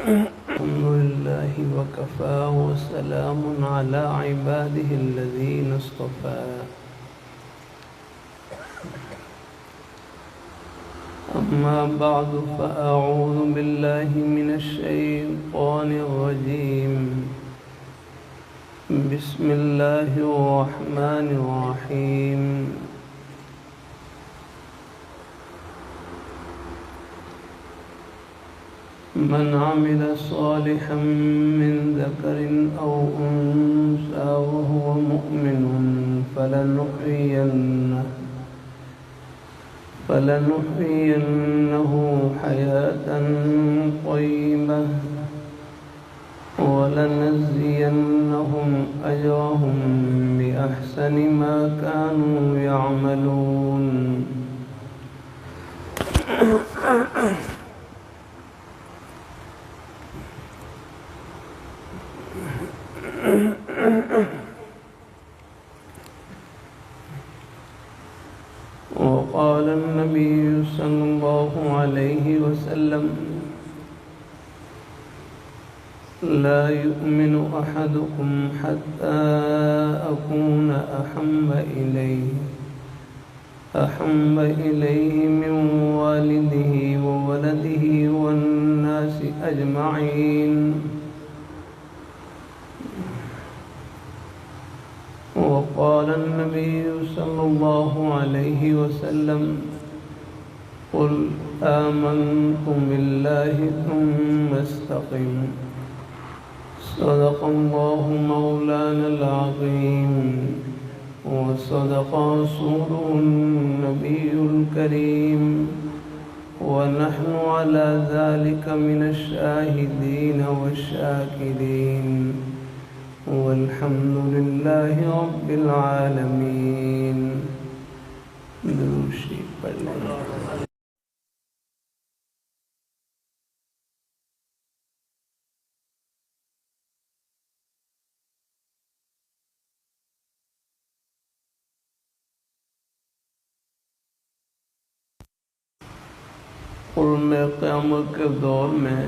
الحمد لله وكفى وسلام على عباده الذين اصطفى أما بعد فأعوذ بالله من الشيطان الرجيم بسم الله الرحمن الرحيم من عمل صالحا من ذكر أو أنثى وهو مؤمن فلنحيينه حياة طيبة ولنجزينهم أجرهم بأحسن ما كانوا يعملون وقال النبي صلى الله عليه وسلم لا يؤمن أحدكم حتى أكون أحب إليه من والده وولده والناس أجمعين وقال النبي صلى الله عليه وسلم قل آمنت بالله ثم استقم صدق الله مولانا العظيم وصدق رسوله النبي الكريم ونحن على ذلك من الشاهدين والشاكرين والحمد لله رب العالمين. دوشی پڑھیں. قرم قیامت کے دور میں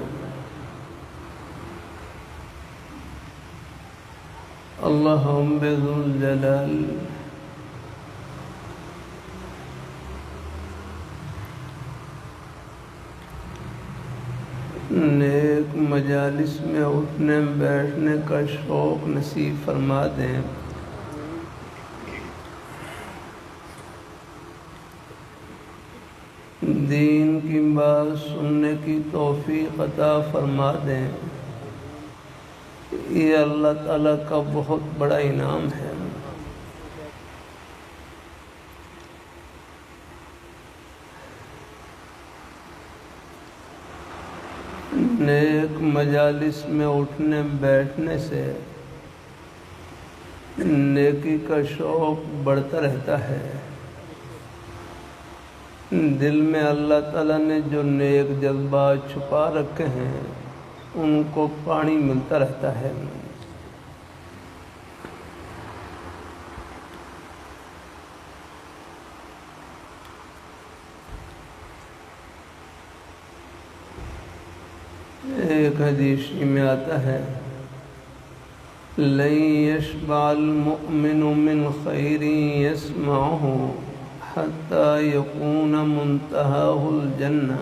اللہ رب ذوالجلال نیک مجالس میں اٹھنے بیٹھنے کا شوق نصیب فرما دیں. دین کی بات سننے کی توفیق عطا فرما دیں. یہ اللہ تعالیٰ کا بہت بڑا انعام ہے. نیک مجالس میں اٹھنے بیٹھنے سے نیکی کا شوق بڑھتا رہتا ہے. دل میں اللہ تعالیٰ نے جو نیک جذبات چھپا رکھے ہیں ان کو پانی ملتا رہتا ہے. ایک حدیث میں آتا ہے لَن يَشْبَعَ الْمُؤْمِنُ مِنْ خَيْرٍ يَسْمَعُهُ حَتَّى يَكُونَ مُنْتَهَاهُ الْجَنَّةِ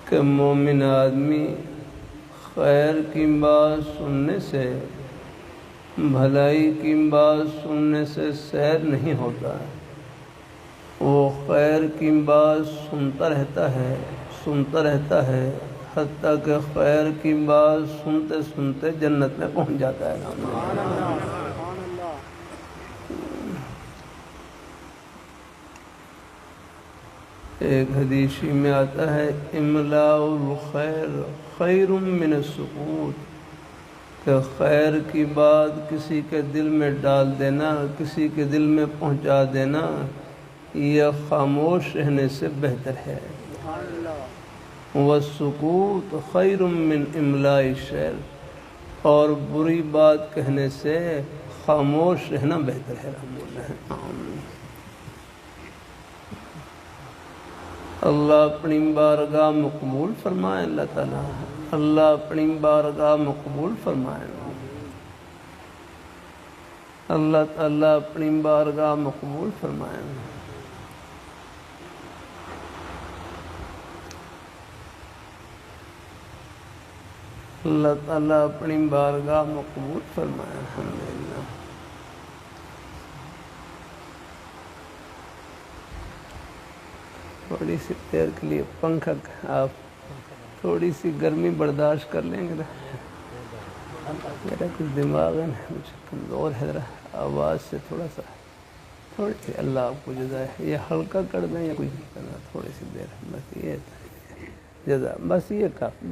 کہ مومن آدمی خیر کی بات سننے سے بھلائی کی بات سننے سے سیر نہیں ہوتا. وہ خیر کی بات سنتا رہتا ہے حتیٰ کہ خیر کی بات سنتے سنتے جنت میں پہنچ جاتا ہے. ایک حدیثی میں آتا ہے املاء الخیر خیر من السکوت کہ خیر کی بات کسی کے دل میں ڈال دینا، کسی کے دل میں پہنچا دینا، یہ خاموش رہنے سے بہتر ہے. والسکوت خیر من املاء الشر اور بری بات کہنے سے خاموش رہنا بہتر ہے. اللہ اپنی بارگاہ مقبول فرمائے اللہ تعالیٰ، اللہ اپنی بارگاہ مقبول فرمائے اللہ تعالیٰ اپنی بارگاہ مقبول فرمائے اللہ تعالیٰ اپنی بارگاہ مقبول فرمائے الحمدللہ۔ تھوڑی سی دیر کے لیے پنکھا، آپ تھوڑی سی گرمی برداشت کر لیں گے نا؟ میرا کچھ دماغ ہے نا، مجھے کمزور ہے ذرا، آواز سے تھوڑا سا تھوڑی سی اللہ آپ کو جزائے، یہ ہلکا کر دیں یا کچھ نہیں کرنا، تھوڑی سی دیر بس یہ جزا، بس یہ کافی،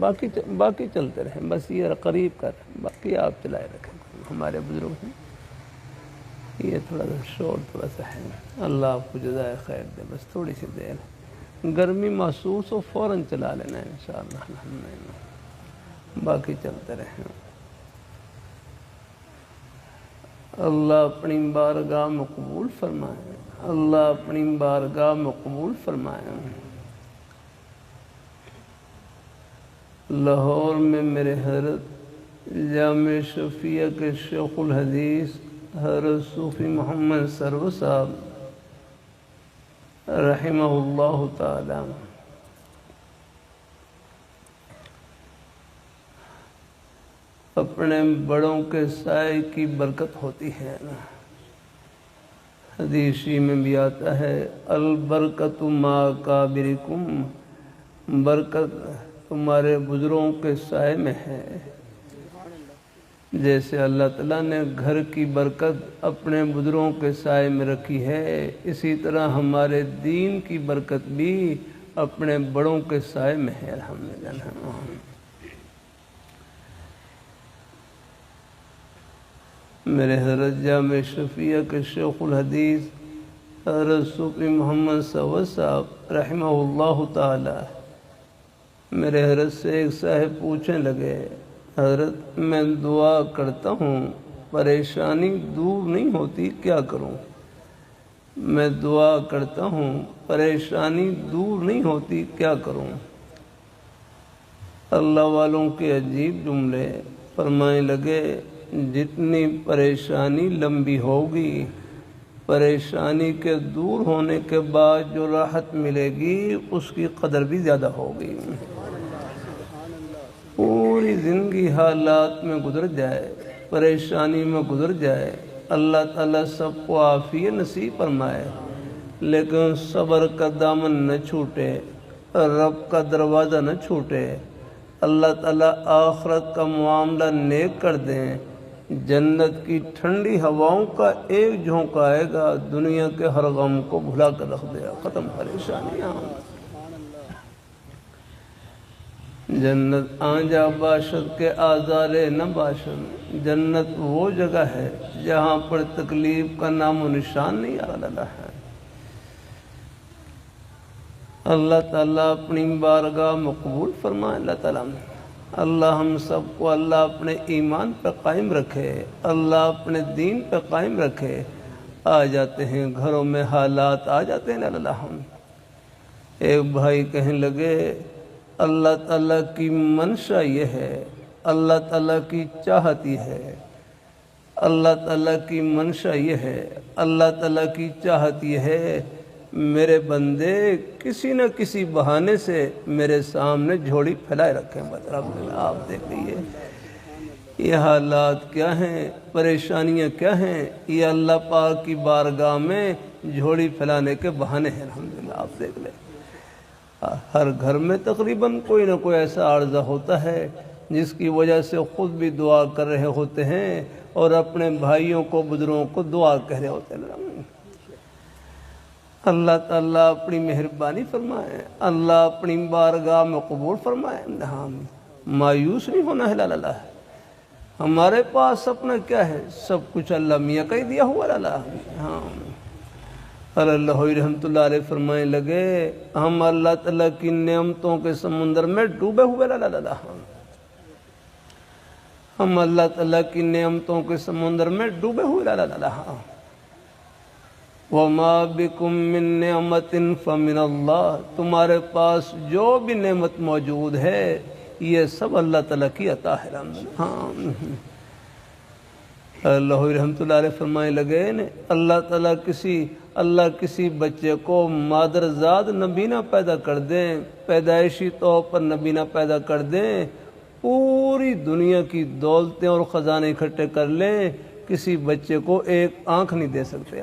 باقی چلتے رہیں، بس یہ قریب کر، باقی آپ چلائے رکھیں۔ ہمارے بزرگ ہیں، یہ تھوڑا سا شور تھوڑا سا ہے، اللہ آپ کو جزائے خیر دے، بس تھوڑی سی دیر گرمی محسوس ہو فوراً چلا لینا ہے انشاءاللہ الحمدللہ، باقی چلتے رہیں۔ اللہ اپنی بارگاہ مقبول فرمائے، اللہ اپنی بارگاہ مقبول فرمائے۔ لاہور میں میرے حضرت جامع شفیع کے شیخ الحدیث حضرت صوفی محمد سرور صاحب رحمہ اللہ تعالی اپنے بڑوں کے سائے کی برکت ہوتی ہے نا، حدیثی میں بھی آتا ہے البرکت ما کابرکم، برکت تمہارے بزرگوں کے سائے میں ہے۔ جیسے اللہ تعالیٰ نے گھر کی برکت اپنے بزرگوں کے سائے میں رکھی ہے، اسی طرح ہمارے دین کی برکت بھی اپنے بڑوں کے سائے میں ہے الحمدللہ۔ میرے حضرت جامع شفیع کے شیخ الحدیث حضرت صوفی محمد سرور صاحب رحمہ اللہ تعالی میرے حضرت سے ایک صاحب پوچھنے لگے، حضرت میں دعا کرتا ہوں پریشانی دور نہیں ہوتی، کیا کروں؟ میں دعا کرتا ہوں پریشانی دور نہیں ہوتی، کیا کروں؟ اللہ والوں کے عجیب جملے فرمانے لگے، جتنی پریشانی لمبی ہوگی، پریشانی کے دور ہونے کے بعد جو راحت ملے گی اس کی قدر بھی زیادہ ہوگی۔ پوری زندگی حالات میں گزر جائے، پریشانی میں گزر جائے، اللہ تعالیٰ سب کو عافیت نصیب فرمائے، لیکن صبر کا دامن نہ چھوٹے، رب کا دروازہ نہ چھوٹے، اللہ تعالیٰ آخرت کا معاملہ نیک کر دیں، جنت کی ٹھنڈی ہواؤں کا ایک جھونکا آئے گا، دنیا کے ہر غم کو بھلا کر رکھ دے گا، ختم پریشانیاں۔ جنت آنجا باشد کے آزارے نہ باشد، جنت وہ جگہ ہے جہاں پر تکلیف کا نام و نشان نہیں آ رہا ہے۔ اللہ تعالیٰ اپنی بارگاہ مقبول فرمائے اللہ تعالیٰ، اللہ ہم سب کو اللہ اپنے ایمان پہ قائم رکھے، اللہ اپنے دین پہ قائم رکھے۔ آ جاتے ہیں گھروں میں حالات آ جاتے ہیں اللہ، ایک بھائی کہنے لگے اللہ تعالیٰ کی منشا یہ ہے، اللہ تعالیٰ کی چاہت یہ ہے، اللہ تعالیٰ کی منشا یہ ہے، اللہ تعالیٰ کی چاہت یہ ہے، میرے بندے کسی نہ کسی بہانے سے میرے سامنے جھولی پھیلائے رکھیں۔ آپ دیکھ لیجیے یہ حالات کیا ہیں، پریشانیاں کیا ہیں، یہ اللہ پاک کی بارگاہ میں جھولی پھیلانے کے بہانے ہیں الحمدللہ۔ آپ دیکھ لیں ہر گھر میں تقریباً کوئی نہ کوئی ایسا عارضہ ہوتا ہے جس کی وجہ سے خود بھی دعا کر رہے ہوتے ہیں اور اپنے بھائیوں کو بزرگوں کو دعا کہہ رہے ہوتے ہیں۔ اللہ تعالیٰ اپنی مہربانی فرمائے، اللہ اپنی بارگاہ میں قبول فرمائے۔ مایوس نہیں ہونا ہے اللہ، ہمارے پاس اپنا کیا ہے، سب کچھ اللہ میاں کا ہی دیا ہوا اللہ۔ اللہ رحمت اللہ علیہ فرمائے لگے، ہم اللہ تعالیٰ کی نعمتوں کے سمندر میں ڈوبے ہوئے اللہ، ہم اللہ تعالیٰ کی نعمتوں کے سمندر میں ڈوبے ہوئے اللہ۔ وما بکم من نعمت فمن اللہ، تمہارے پاس جو بھی نعمت موجود ہے یہ سب اللہ تعالیٰ کی عطا ہے۔ ہاں اللہ رحمۃ اللہ علیہ فرمائے لگے اللہ تعالیٰ کسی بچے کو مادرزاد نبینا پیدا کر دیں، پیدائشی طور پر نبینا پیدا کر دیں، پوری دنیا کی دولتیں اور خزانے اکٹھے کر لیں، کسی بچے کو ایک آنکھ نہیں دے سکتے۔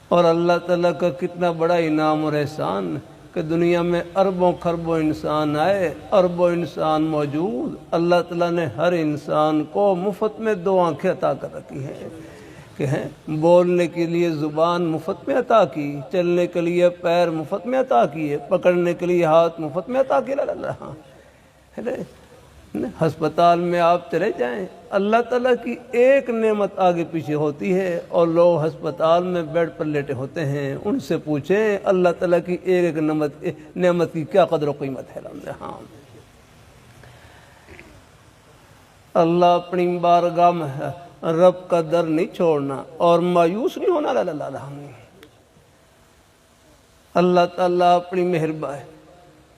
اور اللہ تعالیٰ کا کتنا بڑا انعام اور احسان کہ دنیا میں اربوں خربوں انسان آئے، اربوں انسان موجود، اللہ تعالیٰ نے ہر انسان کو مفت میں 2 آنکھیں عطا کر رکھی ہیں کہ بولنے کے لیے زبان مفت میں عطا کی، چلنے کے لیے پیر مفت میں عطا کیے، پکڑنے کے لیے ہاتھ مفت میں عطا کیا۔ ہسپتال میں آپ چلے جائیں، اللہ تعالیٰ کی ایک نعمت آگے پیچھے ہوتی ہے اور لوگ ہسپتال میں بیڈ پر لیٹے ہوتے ہیں، ان سے پوچھیں اللہ تعالیٰ کی ایک نعمت کی کیا قدر و قیمت ہے۔ ہاں اللہ اپنی بارگاہ میں رب کا در نہیں چھوڑنا اور مایوس نہیں ہونا۔ اللہ تعالیٰ اپنی مہربانی،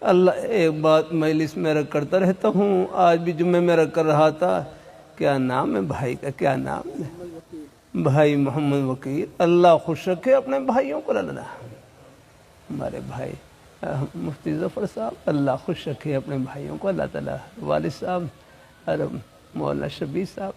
اللہ ایک بات مجلس میں رکھ کرتا رہتا ہوں، آج بھی جمعے میں رکھ کر رہا تھا، کیا نام ہے بھائی کا، کیا نام ہے بھائی محمد وکیل، اللہ خوش رکھے اپنے بھائیوں کو۔ ہمارے بھائی مفتی ظفر صاحب اللہ خوش رکھے اپنے بھائیوں کو، اللہ تعالیٰ والد صاحب مولانا شبیر صاحب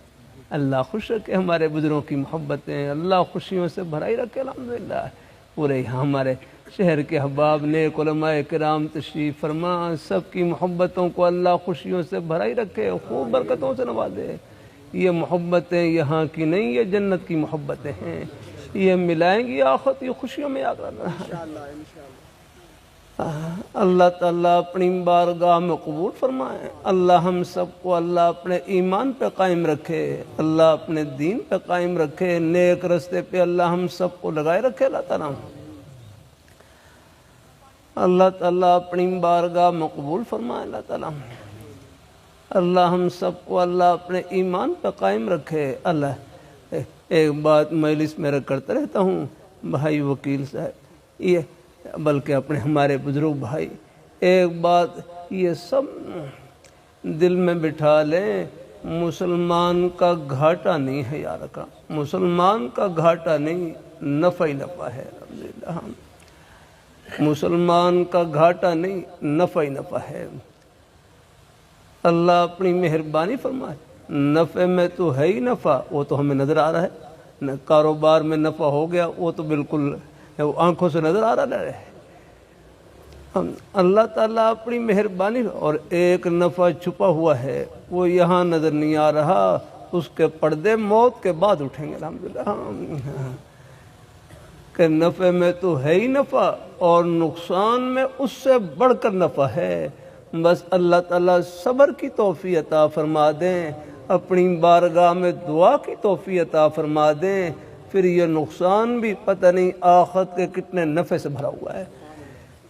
اللہ خوش رکھے، ہمارے بزرگوں کی محبتیں اللہ خوشیوں سے بھرائی رکھے الحمدللہ۔ پورے یہاں ہمارے شہر کے احباب نیک علماء کرام تشریف فرما، سب کی محبتوں کو اللہ خوشیوں سے بھرائی رکھے، خوب برکتوں سے نوازے۔ یہ محبتیں یہاں کی نہیں، یہ جنت کی محبتیں ہیں، یہ ملائیں گی آخرت کی خوشیوں میں یاد رکھنا۔ اللہ تعالیٰ اپنی بارگاہ میں قبول فرمائے، اللہ ہم سب کو اللہ اپنے ایمان پہ قائم رکھے، اللہ اپنے دین پہ قائم رکھے، نیک رستے پہ اللہ ہم سب کو لگائے رکھے۔ اللہ تعالیٰ اپنی بارگاہ میں قبول فرمائے، اللہ ہم سب کو اللہ اپنے ایمان پہ قائم رکھے۔ اللہ ایک بات مجلس میں رکھ کرتا رہتا ہوں بھائی وکیل صاحب، یہ بلکہ اپنے ہمارے بزرگ بھائی، ایک بات یہ سب دل میں بٹھا لیں، مسلمان کا گھاٹا نہیں ہے یار کا، مسلمان کا گھاٹا نہیں، نفع ہی نفع ہے الحمدللہ۔ مسلمان کا گھاٹا نہیں، نفع ہی نفع ہے۔ اللہ اپنی مہربانی فرمائے، نفع میں تو ہے ہی نفع، وہ تو ہمیں نظر آ رہا ہے، کاروبار میں نفع ہو گیا وہ تو بالکل آنکھوں سے نظر آ رہا ہے۔ اللہ تعالیٰ اپنی مہربانی، اور ایک نفع چھپا ہوا ہے وہ یہاں نظر نہیں آ رہا، اس کے پردے موت کے بعد اٹھیں گے الحمدللہ۔ کہ نفع میں تو ہے ہی نفع اور نقصان میں اس سے بڑھ کر نفع ہے، بس اللہ تعالیٰ صبر کی توفیق عطا فرما دیں، اپنی بارگاہ میں دعا کی توفیق عطا فرما دیں، پھر یہ نقصان بھی پتہ نہیں آخرت کے کتنے نفع سے بھرا ہوا ہے۔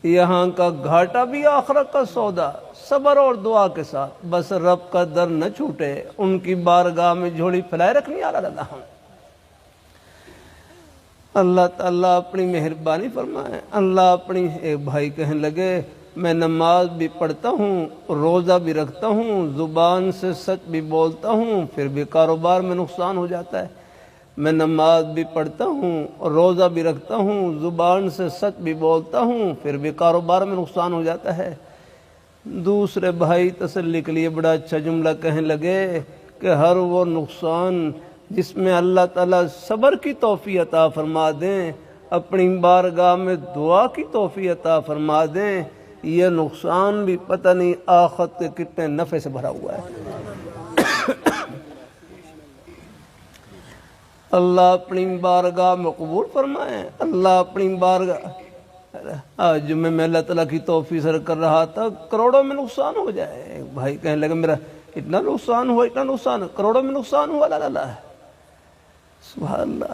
یہاں کا گھاٹا بھی آخرت کا سودا، صبر اور دعا کے ساتھ، بس رب کا در نہ چھوٹے، ان کی بارگاہ میں جھولی پھیلائے رکھنی آ رہا۔ اللہ تعالیٰ اپنی مہربانی فرمائے۔ اللہ اپنی ایک بھائی کہنے لگے میں نماز بھی پڑھتا ہوں، روزہ بھی رکھتا ہوں، زبان سے سچ بھی بولتا ہوں، پھر بھی کاروبار میں نقصان ہو جاتا ہے۔ میں نماز بھی پڑھتا ہوں، روزہ بھی رکھتا ہوں، زبان سے سچ بھی بولتا ہوں، پھر بھی کاروبار میں نقصان ہو جاتا ہے۔ دوسرے بھائی تسلی کے لیے بڑا اچھا جملہ کہنے لگے کہ ہر وہ نقصان جس میں اللہ تعالیٰ صبر کی توفیق عطا فرما دیں، اپنی بارگاہ میں دعا کی توفیق عطا فرما دیں، یہ نقصان بھی پتہ نہیں آخرت کے کتنے نفع سے بھرا ہوا ہے۔ اللہ اپنی بارگاہ میں قبول فرمائے، اللہ اپنی بارگاہ۔ آج جمعے میں اللہ تعالیٰ کی توفیق سے کر رہا تھا، کروڑوں میں نقصان ہو جائے، بھائی کہنے لگا میرا اتنا نقصان ہوا، اتنا نقصان، کروڑوں میں نقصان ہوا۔ اللہ سبحان اللہ،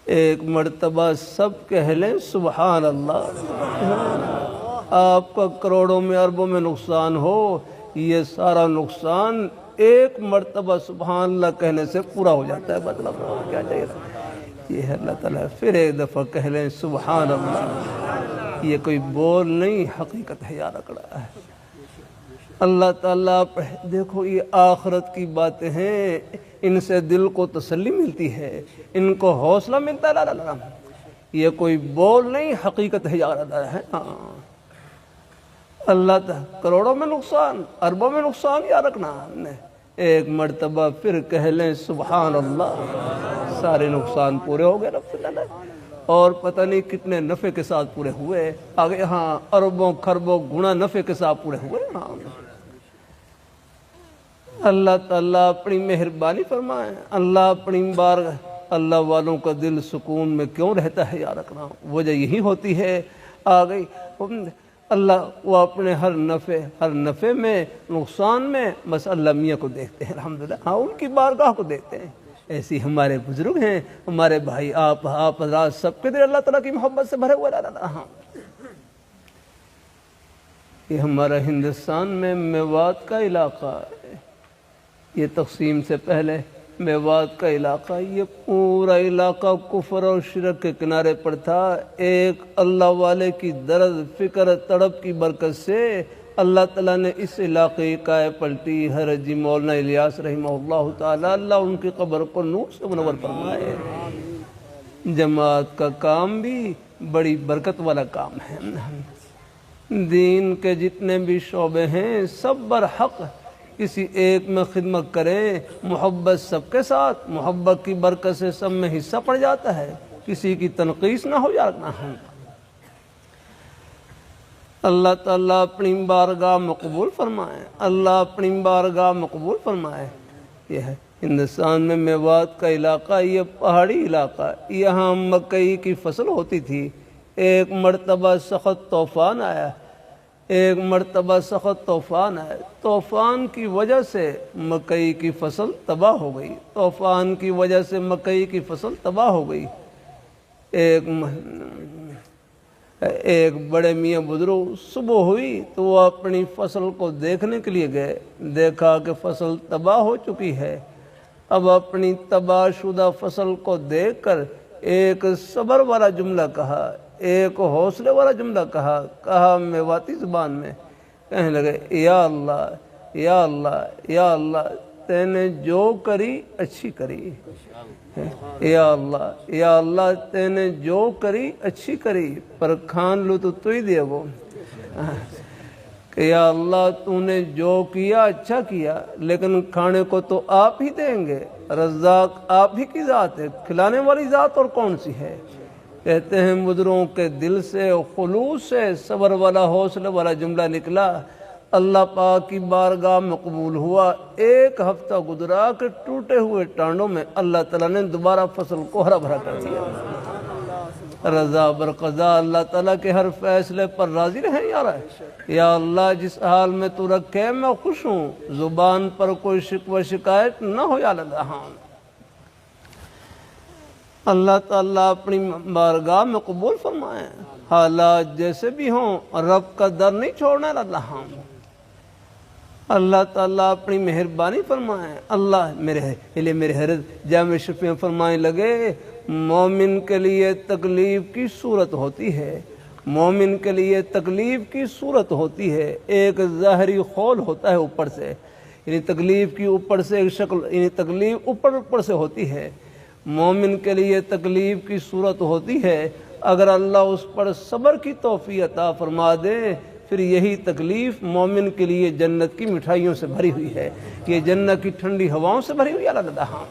ایک مرتبہ سب کہہ لیں سبحان اللہ۔ آپ کا کروڑوں میں اربوں میں نقصان ہو، یہ سارا نقصان ایک مرتبہ سبحان اللہ کہنے سے پورا ہو جاتا ہے۔ مطلب کیا چاہیے، یہ ہے اللہ تعالیٰ، پھر ایک دفعہ کہہ لیں سبحان اللہ، یہ کوئی بول نہیں، حقیقت ہے، یاد رکھنا ہے اللہ تعالیٰ۔ دیکھو یہ آخرت کی باتیں ہیں، ان سے دل کو تسلی ملتی ہے، ان کو حوصلہ ملتا ہے، اللہ یہ کوئی بول نہیں، حقیقت ہے، یاد رکھنا ہے۔ اللہ تعالیٰ کروڑوں میں نقصان، اربوں میں نقصان، یاد رکھنا ہے، ایک مرتبہ پھر کہہ لیں سبحان اللہ، سارے نقصان پورے ہو گئے رب اللہ، اور پتہ نہیں کتنے نفع کے ساتھ پورے ہوئے، آگے ہاں اربوں خربوں گنا نفع کے ساتھ پورے ہوئے۔ ہاں اللہ تعالیٰ اپنی مہربانی فرمائے، اللہ اپنی بارگاہ، اللہ والوں کا دل سکون میں کیوں رہتا ہے، یاد رکھنا وجہ یہی ہوتی ہے۔ آ گئی اللہ، وہ اپنے ہر نفع میں، نقصان میں بس اللہ میاں کو دیکھتے ہیں، الحمدللہ، ہاں ان کی بارگاہ کو دیکھتے ہیں۔ ایسی ہمارے بزرگ ہیں، ہمارے بھائی، آپ حضرات، سب کے دل اللہ تعالیٰ کی محبت سے بھرے ہوئے رہنا۔ ہاں یہ ہمارا ہندوستان میں میوات کا علاقہ ہے، یہ تقسیم سے پہلے میوات کا علاقہ، یہ پورا علاقہ کفر اور شرک کے کنارے پر تھا۔ ایک اللہ والے کی درد فکر تڑپ کی برکت سے اللہ تعالیٰ نے اس علاقے کا پلٹی حضرت جی مولانا الیاس رحمہ اللہ تعالیٰ، اللہ ان کی قبر کو نور سے منور فرمائے۔ جماعت کا کام بھی بڑی برکت والا کام ہے، دین کے جتنے بھی شعبے ہیں سب برحق کسی ایک میں خدمت کریں، محبت سب کے ساتھ، محبت کی برکت سے سب میں حصہ پڑ جاتا ہے، کسی کی تنقیص نہ ہو جانا ہے۔ اللہ تعالیٰ اپنی بارگاہ مقبول فرمائے، اللہ اپنی بارگاہ مقبول فرمائے۔ یہ ہے ہندوستان میں میوات کا علاقہ، یہ پہاڑی علاقہ، یہاں مکئی کی فصل ہوتی تھی۔ ایک مرتبہ سخت طوفان آیا، ایک مرتبہ سخت طوفان آیا، طوفان کی وجہ سے مکئی کی فصل تباہ ہو گئی، طوفان کی وجہ سے مکئی کی فصل تباہ ہو گئی۔ ایک بڑے میاں بزرگ صبح ہوئی تو وہ اپنی فصل کو دیکھنے کے لیے گئے، دیکھا کہ فصل تباہ ہو چکی ہے۔ اب اپنی تباہ شدہ فصل کو دیکھ کر ایک صبر والا جملہ کہا، ایک حوصلے والا جملہ کہا میواتی زبان میں، کہنے لگے یا اللہ یا اللہ یا اللہ، تے نے جو کری اچھی کری، یا اللہ تے نے جو کری اچھی کری، پر کھان لو تو ہی دے وہ، کہ یا اللہ تو نے جو کیا اچھا کیا، لیکن کھانے کو تو آپ ہی دیں گے، رزاق آپ ہی کی ذات ہے، کھلانے والی ذات اور کون سی ہے۔ کہتے ہیں بزرگوں کے دل سے خلوص سے صبر والا حوصلے والا جملہ نکلا، اللہ پاک کی بارگاہ مقبول ہوا۔ ایک ہفتہ گزرا کہ ٹوٹے ہوئے ٹانڈوں میں اللہ تعالیٰ نے دوبارہ فصل کو ہرا بھرا کر دیا۔ رضا برقضا، اللہ تعالیٰ کے ہر فیصلے پر راضی رہیں یا اللہ، جس حال میں تو رکھے میں خوش ہوں، زبان پر کوئی شکوہ شکایت نہ ہو یا اللہ۔ اللہ تعالیٰ اپنی بارگاہ میں قبول فرمائے، حالات جیسے بھی ہوں رب کا در نہیں چھوڑنا اللہ۔ اللہ تعالیٰ اپنی مہربانی فرمائے، اللہ میرے حضرت جامع شفیع فرمائے لگے، مومن کے لیے تکلیف کی صورت ہوتی ہے، مومن کے لیے تکلیف کی صورت ہوتی ہے، ایک ظاہری خول ہوتا ہے اوپر سے، یعنی تکلیف کی اوپر سے ایک شکل، یعنی تکلیف اوپر سے ہوتی ہے، مومن کے لیے تکلیف کی صورت ہوتی ہے، اگر اللہ اس پر صبر کی توفیق عطا فرما دے پھر یہی تکلیف مومن کے لیے جنت کی مٹھائیوں سے بھری ہوئی ہے، یہ جنت کی ٹھنڈی ہواؤں سے بھری ہوئی ہے۔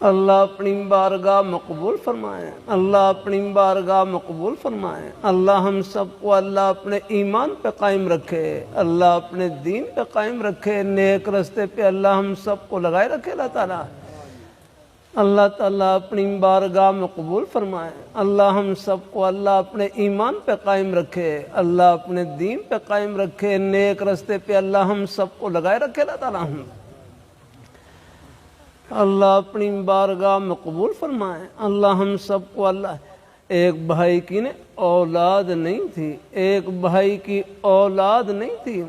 اللہ اپنی بارگاہ مقبول فرمائے، اللہ اپنی بارگاہ مقبول فرمائے، اللہ ہم سب کو اللہ اپنے ایمان پہ قائم رکھے، اللہ اپنے دین پہ قائم رکھے، نیک رستے پہ اللہ ہم سب کو لگائے رکھے اللہ تعالیٰ۔ اللہ تعالیٰ اپنی بارگاہ میں قبول فرمائے، اللہ ہم سب کو اللہ اپنے ایمان پہ قائم رکھے، اللہ اپنے دین پہ قائم رکھے، نیک رستے پہ اللہ ہم سب کو لگائے رکھے اللہ تعالیٰ۔ اللہ اپنی بارگاہ میں قبول فرمائے، اللہ ہم سب کو اللہ، ایک بھائی کی اولاد نہیں تھی، ایک بھائی کی اولاد نہیں تھی،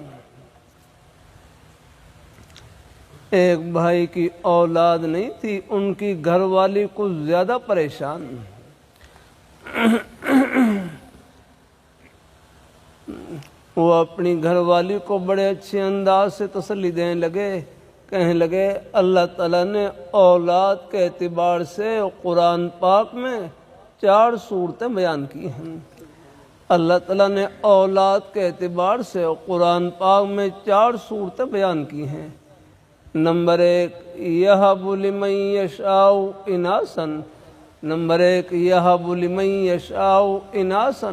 ایک بھائی کی اولاد نہیں تھی، ان کی گھر والی کچھ زیادہ پریشان، وہ اپنی گھر والی کو بڑے اچھے انداز سے تسلی دینے لگے، کہنے لگے اللہ تعالیٰ نے اولاد کے اعتبار سے قرآن پاک میں 4 صورتیں بیان کی ہیں۔ اللہ تعالیٰ نے اولاد کے اعتبار سے قرآن پاک میں 4 صورتیں بیان کی ہیں۔ نمبر 1 یہب لمن یشاء اناثا، نمبر 1 یہب لمن یشاء اناثا،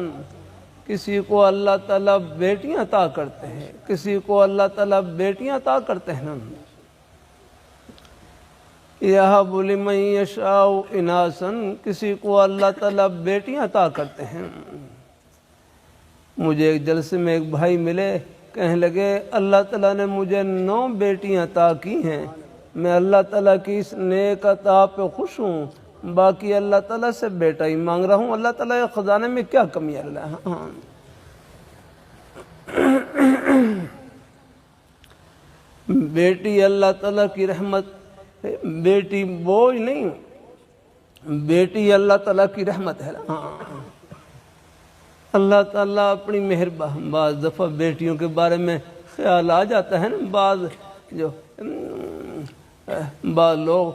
کسی کو اللہ تعالیٰ بیٹیاں عطا کرتے ہیں، کسی کو اللہ تعالیٰ بیٹیاں عطا کرتے ہیں۔ یہب لمن یشاء اناثا، کسی کو اللہ تعالیٰ بیٹیاں عطا کرتے ہیں۔ مجھے ایک جلسے میں ایک بھائی ملے، کہنے لگے اللہ تعالیٰ نے مجھے 9 بیٹیاں عطا کی ہیں، میں اللہ تعالیٰ کی اس نیک عطا پہ خوش ہوں، باقی اللہ تعالیٰ سے بیٹا ہی مانگ رہا ہوں، اللہ تعالیٰ کے خزانے میں کیا کمی ہے اللہ۔ بیٹی اللہ تعالیٰ کی رحمت، بیٹی بوجھ نہیں، بیٹی اللہ تعالیٰ کی رحمت ہے۔ اللہ تعالیٰ اپنی مہربانی، بعض دفعہ بیٹیوں کے بارے میں خیال آ جاتا ہے نا، بعض لوگ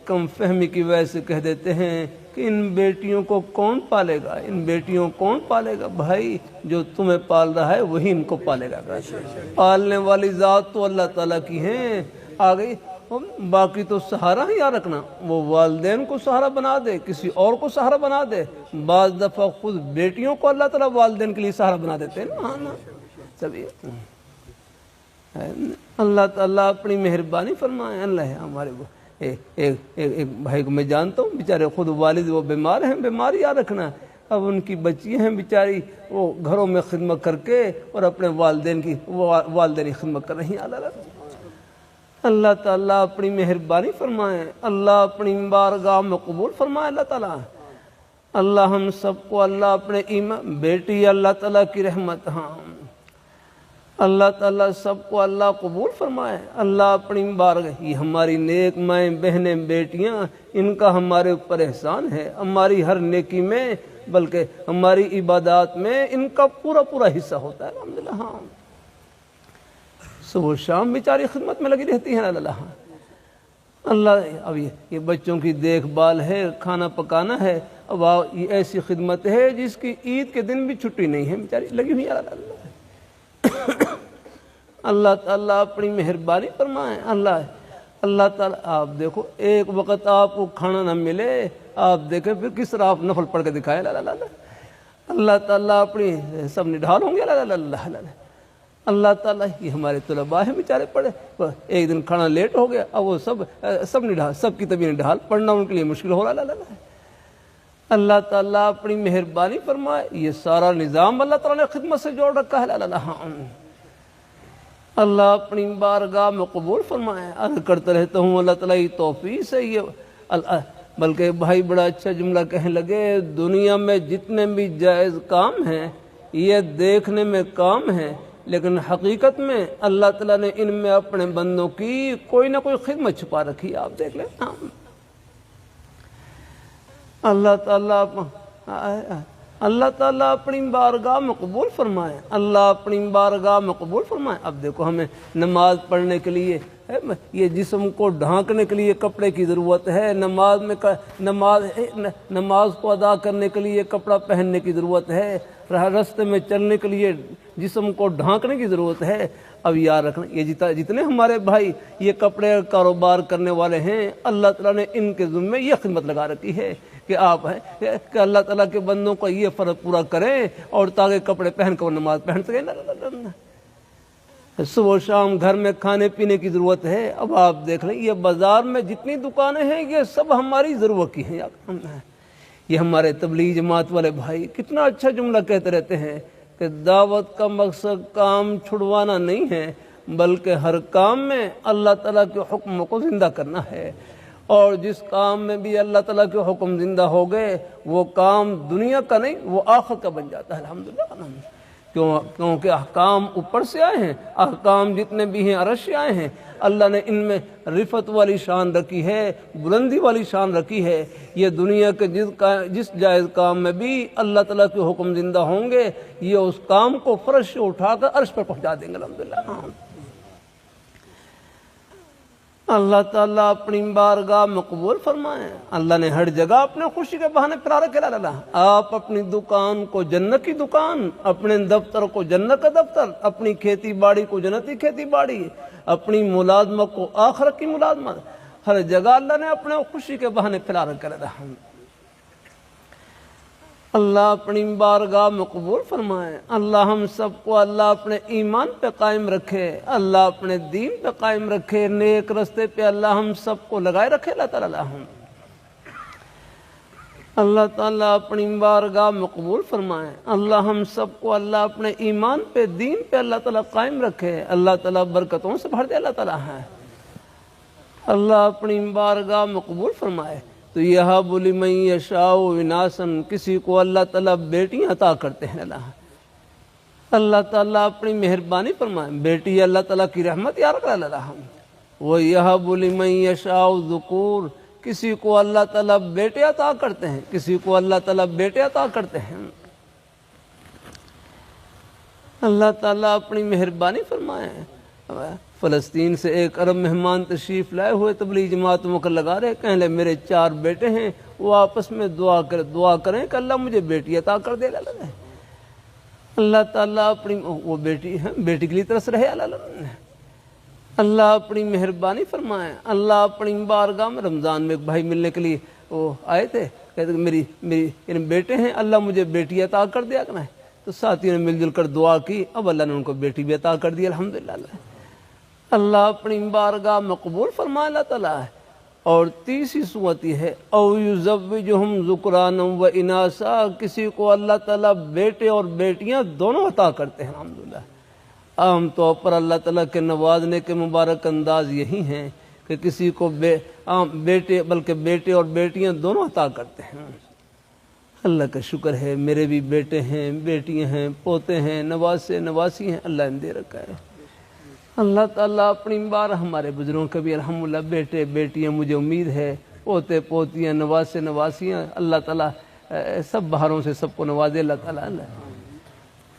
کم فہمی کی وجہ سے کہہ دیتے ہیں کہ ان بیٹیوں کو کون پالے گا، ان بیٹیوں کو کون پالے گا۔ بھائی جو تمہیں پال رہا ہے وہی ان کو پالے گا، پالنے والی ذات تو اللہ تعالیٰ کی ہیں، آ گئی، باقی تو سہارا ہی یاد رکھنا، وہ والدین کو سہارا بنا دے، کسی اور کو سہارا بنا دے، بعض دفعہ خود بیٹیوں کو اللہ تعالیٰ والدین کے لیے سہارا بنا دیتے ہیں نا۔ سبھی اللہ تعالیٰ اپنی مہربانی فرمائے۔ اللہ ہمارے ایک بھائی کو میں جانتا ہوں، بیچارے خود والد وہ بیمار ہیں، بیماری یاد رکھنا، اب ان کی بچی ہیں بیچاری، وہ گھروں میں خدمت کر کے اور اپنے والدین کی خدمت کر رہی ہیں۔ اللہ تعالیٰ اپنی مہربانی فرمائے، اللہ اپنی بارگاہ میں قبول فرمائے۔ اللہ تعالیٰ اللہ ہم سب کو اللہ اپنے ایمان، بیٹی اللہ تعالیٰ کی رحمت، ہاں اللہ تعالیٰ سب کو اللہ قبول فرمائے۔ اللہ اپنی بارگاہ، یہ ہماری نیک مائیں بہنیں بیٹیاں، ان کا ہمارے اوپر احسان ہے، ہماری ہر نیکی میں بلکہ ہماری عبادات میں ان کا پورا حصہ ہوتا ہے الحمدللہ۔ ہاں صبح شام بیچاری خدمت میں لگی رہتی ہیں۔ اللہ اب یہ بچوں کی دیکھ بھال ہے، کھانا پکانا ہے، اب یہ ایسی خدمت ہے جس کی عید کے دن بھی چھٹی نہیں ہے، بیچاری لگی ہوئی ہے۔ اللہ تعالیٰ اپنی مہربانی فرمائے۔ اللہ تعالیٰ آپ دیکھو، ایک وقت آپ کو کھانا نہ ملے، آپ دیکھیں پھر کس طرح آپ نفل پڑھ کے دکھائے۔ اللہ تعالیٰ اپنی سب نڈھال ہوں گے۔ اللہ تعالیٰ یہ ہمارے طلباء ہیں بیچارے پڑھے، ایک دن کھانا لیٹ ہو گیا، اب وہ سب نڈھال، سب کی طبیعت نڈھال، پڑھنا ان کے لیے مشکل ہو رہا ہے۔ اللہ تعالیٰ اپنی مہربانی فرمائے، یہ سارا نظام اللہ تعالیٰ نے خدمت سے جوڑ رکھا ہے۔ اللہ اپنی بارگاہ میں قبول فرمائے۔ عرض کرتا رہتا ہوں اللہ تعالیٰ کی توفیق سے یہ، بلکہ بھائی بڑا اچھا جملہ کہنے لگے، دنیا میں جتنے بھی جائز کام ہیں یہ دیکھنے میں کام ہیں، لیکن حقیقت میں اللہ تعالیٰ نے ان میں اپنے بندوں کی کوئی نہ کوئی خدمت چھپا رکھی ہے، آپ دیکھ لیں۔ اللہ تعالیٰ اپنی بارگاہ میں قبول فرمائے، اللہ اپنی بارگاہ میں قبول فرمائے۔ اب دیکھو ہمیں نماز پڑھنے کے لیے یہ جسم کو ڈھانکنے کے لیے کپڑے کی ضرورت ہے، نماز کو ادا کرنے کے لیے کپڑا پہننے کی ضرورت ہے، راستے میں چلنے کے لیے جسم کو ڈھانکنے کی ضرورت ہے۔ اب یاد رکھنا، یہ جتنے ہمارے بھائی یہ کپڑے کاروبار کرنے والے ہیں، اللہ تعالیٰ نے ان کے ذمے یہ خدمت لگا رکھی ہے کہ آپ ہیں کہ اللہ تعالیٰ کے بندوں کو یہ فرض پورا کریں اور تاکہ کپڑے پہن کر نماز پہن سکیں۔ صبح و شام گھر میں کھانے پینے کی ضرورت ہے۔ اب آپ دیکھ لیں یہ بازار میں جتنی دکانیں ہیں یہ سب ہماری ضرورت کی ہیں۔ یہ ہمارے تبلیغ جماعت والے بھائی کتنا اچھا جملہ کہتے رہتے ہیں کہ دعوت کا مقصد کام چھڑوانا نہیں ہے، بلکہ ہر کام میں اللہ تعالیٰ کے حکم کو زندہ کرنا ہے، اور جس کام میں بھی اللہ تعالیٰ کے حکم زندہ ہو گئے وہ کام دنیا کا نہیں، وہ آخرت کا بن جاتا ہے۔ الحمدللہ کیونکہ احکام اوپر سے آئے ہیں، احکام جتنے بھی ہیں عرش سے آئے ہیں، اللہ نے ان میں رفعت والی شان رکھی ہے، بلندی والی شان رکھی ہے۔ یہ دنیا کے جس جائز کام میں بھی اللہ تعالیٰ کے حکم زندہ ہوں گے، یہ اس کام کو فرش سے اٹھا کر عرش پر پہنچا دیں گے الحمدللہ۔ اللہ تعالیٰ اپنی بارگاہ مقبول فرمائیں۔ اللہ نے ہر جگہ اپنے خوشی کے بہانے پھیلا رکھے۔ آپ اپنی دکان کو جنت کی دکان، اپنے دفتر کو جنت کا دفتر، اپنی کھیتی باڑی کو جنتی کھیتی باڑی، اپنی ملازمت کو آخرت کی ملازمت، ہر جگہ اللہ نے اپنے خوشی کے بہانے پھیلا رکھے۔ اللہ اپنی بارگاہ مقبول فرمائے۔ اللہ ہم سب کو اللہ اپنے ایمان پہ قائم رکھے، اللہ اپنے دین پہ قائم رکھے، نیک رستے پہ اللہ ہم سب کو لگائے رکھے۔ اللہ تعالیٰ اپنی بارگاہ مقبول فرمائے۔ اللہ ہم سب کو اللہ اپنے ایمان پہ دین پہ اللہ تعالیٰ قائم رکھے۔ اللہ تعالیٰ برکتوں سے بھر دے۔ اللہ تعالیٰ ہے اللہ اپنی بارگاہ مقبول فرمائے۔ تو یہب لمن یشاء اناسا، کسی کو اللہ تعالیٰ بیٹیاں عطا کرتے ہیں۔ اللہ تعالیٰ اپنی مہربانی فرمائے، بیٹی اللہ تعالیٰ کی رحمت یار کر اللہ۔ وہ یہب لمن یشاء ذکور، کسی کو اللہ تعالیٰ بیٹے عطا کرتے ہیں، کسی کو اللہ تعالیٰ بیٹے عطا کرتے ہیں۔ اللہ تعالیٰ اپنی مہربانی فرمائے۔ فلسطین سے ایک عرب مہمان تشریف لائے ہوئے تبلیغ جماعت مکر لگا رہے، کہنے لے میرے 4 بیٹے ہیں، وہ آپس میں دعا کریں کہ اللہ مجھے بیٹی عطا کر دے۔ اللہ تعالیٰ اپنی وہ بیٹی ہے، بیٹی کے لیے ترس رہے۔ اللہ اپنی مہربانی فرمائے۔ اللہ اپنی بارگاہ میں رمضان میں ایک بھائی ملنے کے لیے وہ آئے تھے، کہتے کہ میری بیٹے ہیں، اللہ مجھے بیٹی عطا کر دیا کرنا ہے۔ تو ساتھیوں نے مل جل کر دعا کی، اب اللہ نے ان کو بیٹی بھی عطا کر دی الحمدللہ۔ اللہ اپنی بارگاہ مقبول فرمائے اللہ تعالیٰ ہے۔ اور تیسری صورت یہ ہے او یزوجہم ذکرانا و اناسا، کسی کو اللہ تعالیٰ بیٹے اور بیٹیاں دونوں عطا کرتے ہیں الحمدللہ۔ عام طور پر اللہ تعالیٰ کے نوازنے کے مبارک انداز یہی ہیں کہ کسی کو بیٹے بلکہ بیٹے اور بیٹیاں دونوں عطا کرتے ہیں۔ اللہ کا شکر ہے، میرے بھی بیٹے ہیں، بیٹیاں ہیں، پوتے ہیں، نواسے نواسی ہیں، اللہ نے دے رکھا ہے۔ اللہ تعالیٰ اپنی بار ہمارے بزرگوں کے بھی الحمدللہ بیٹے بیٹیاں، مجھے امید ہے پوتے پوتیاں نواسے نواسیاں، اللہ تعالیٰ سب بہاروں سے سب کو نوازے اللہ تعالیٰ۔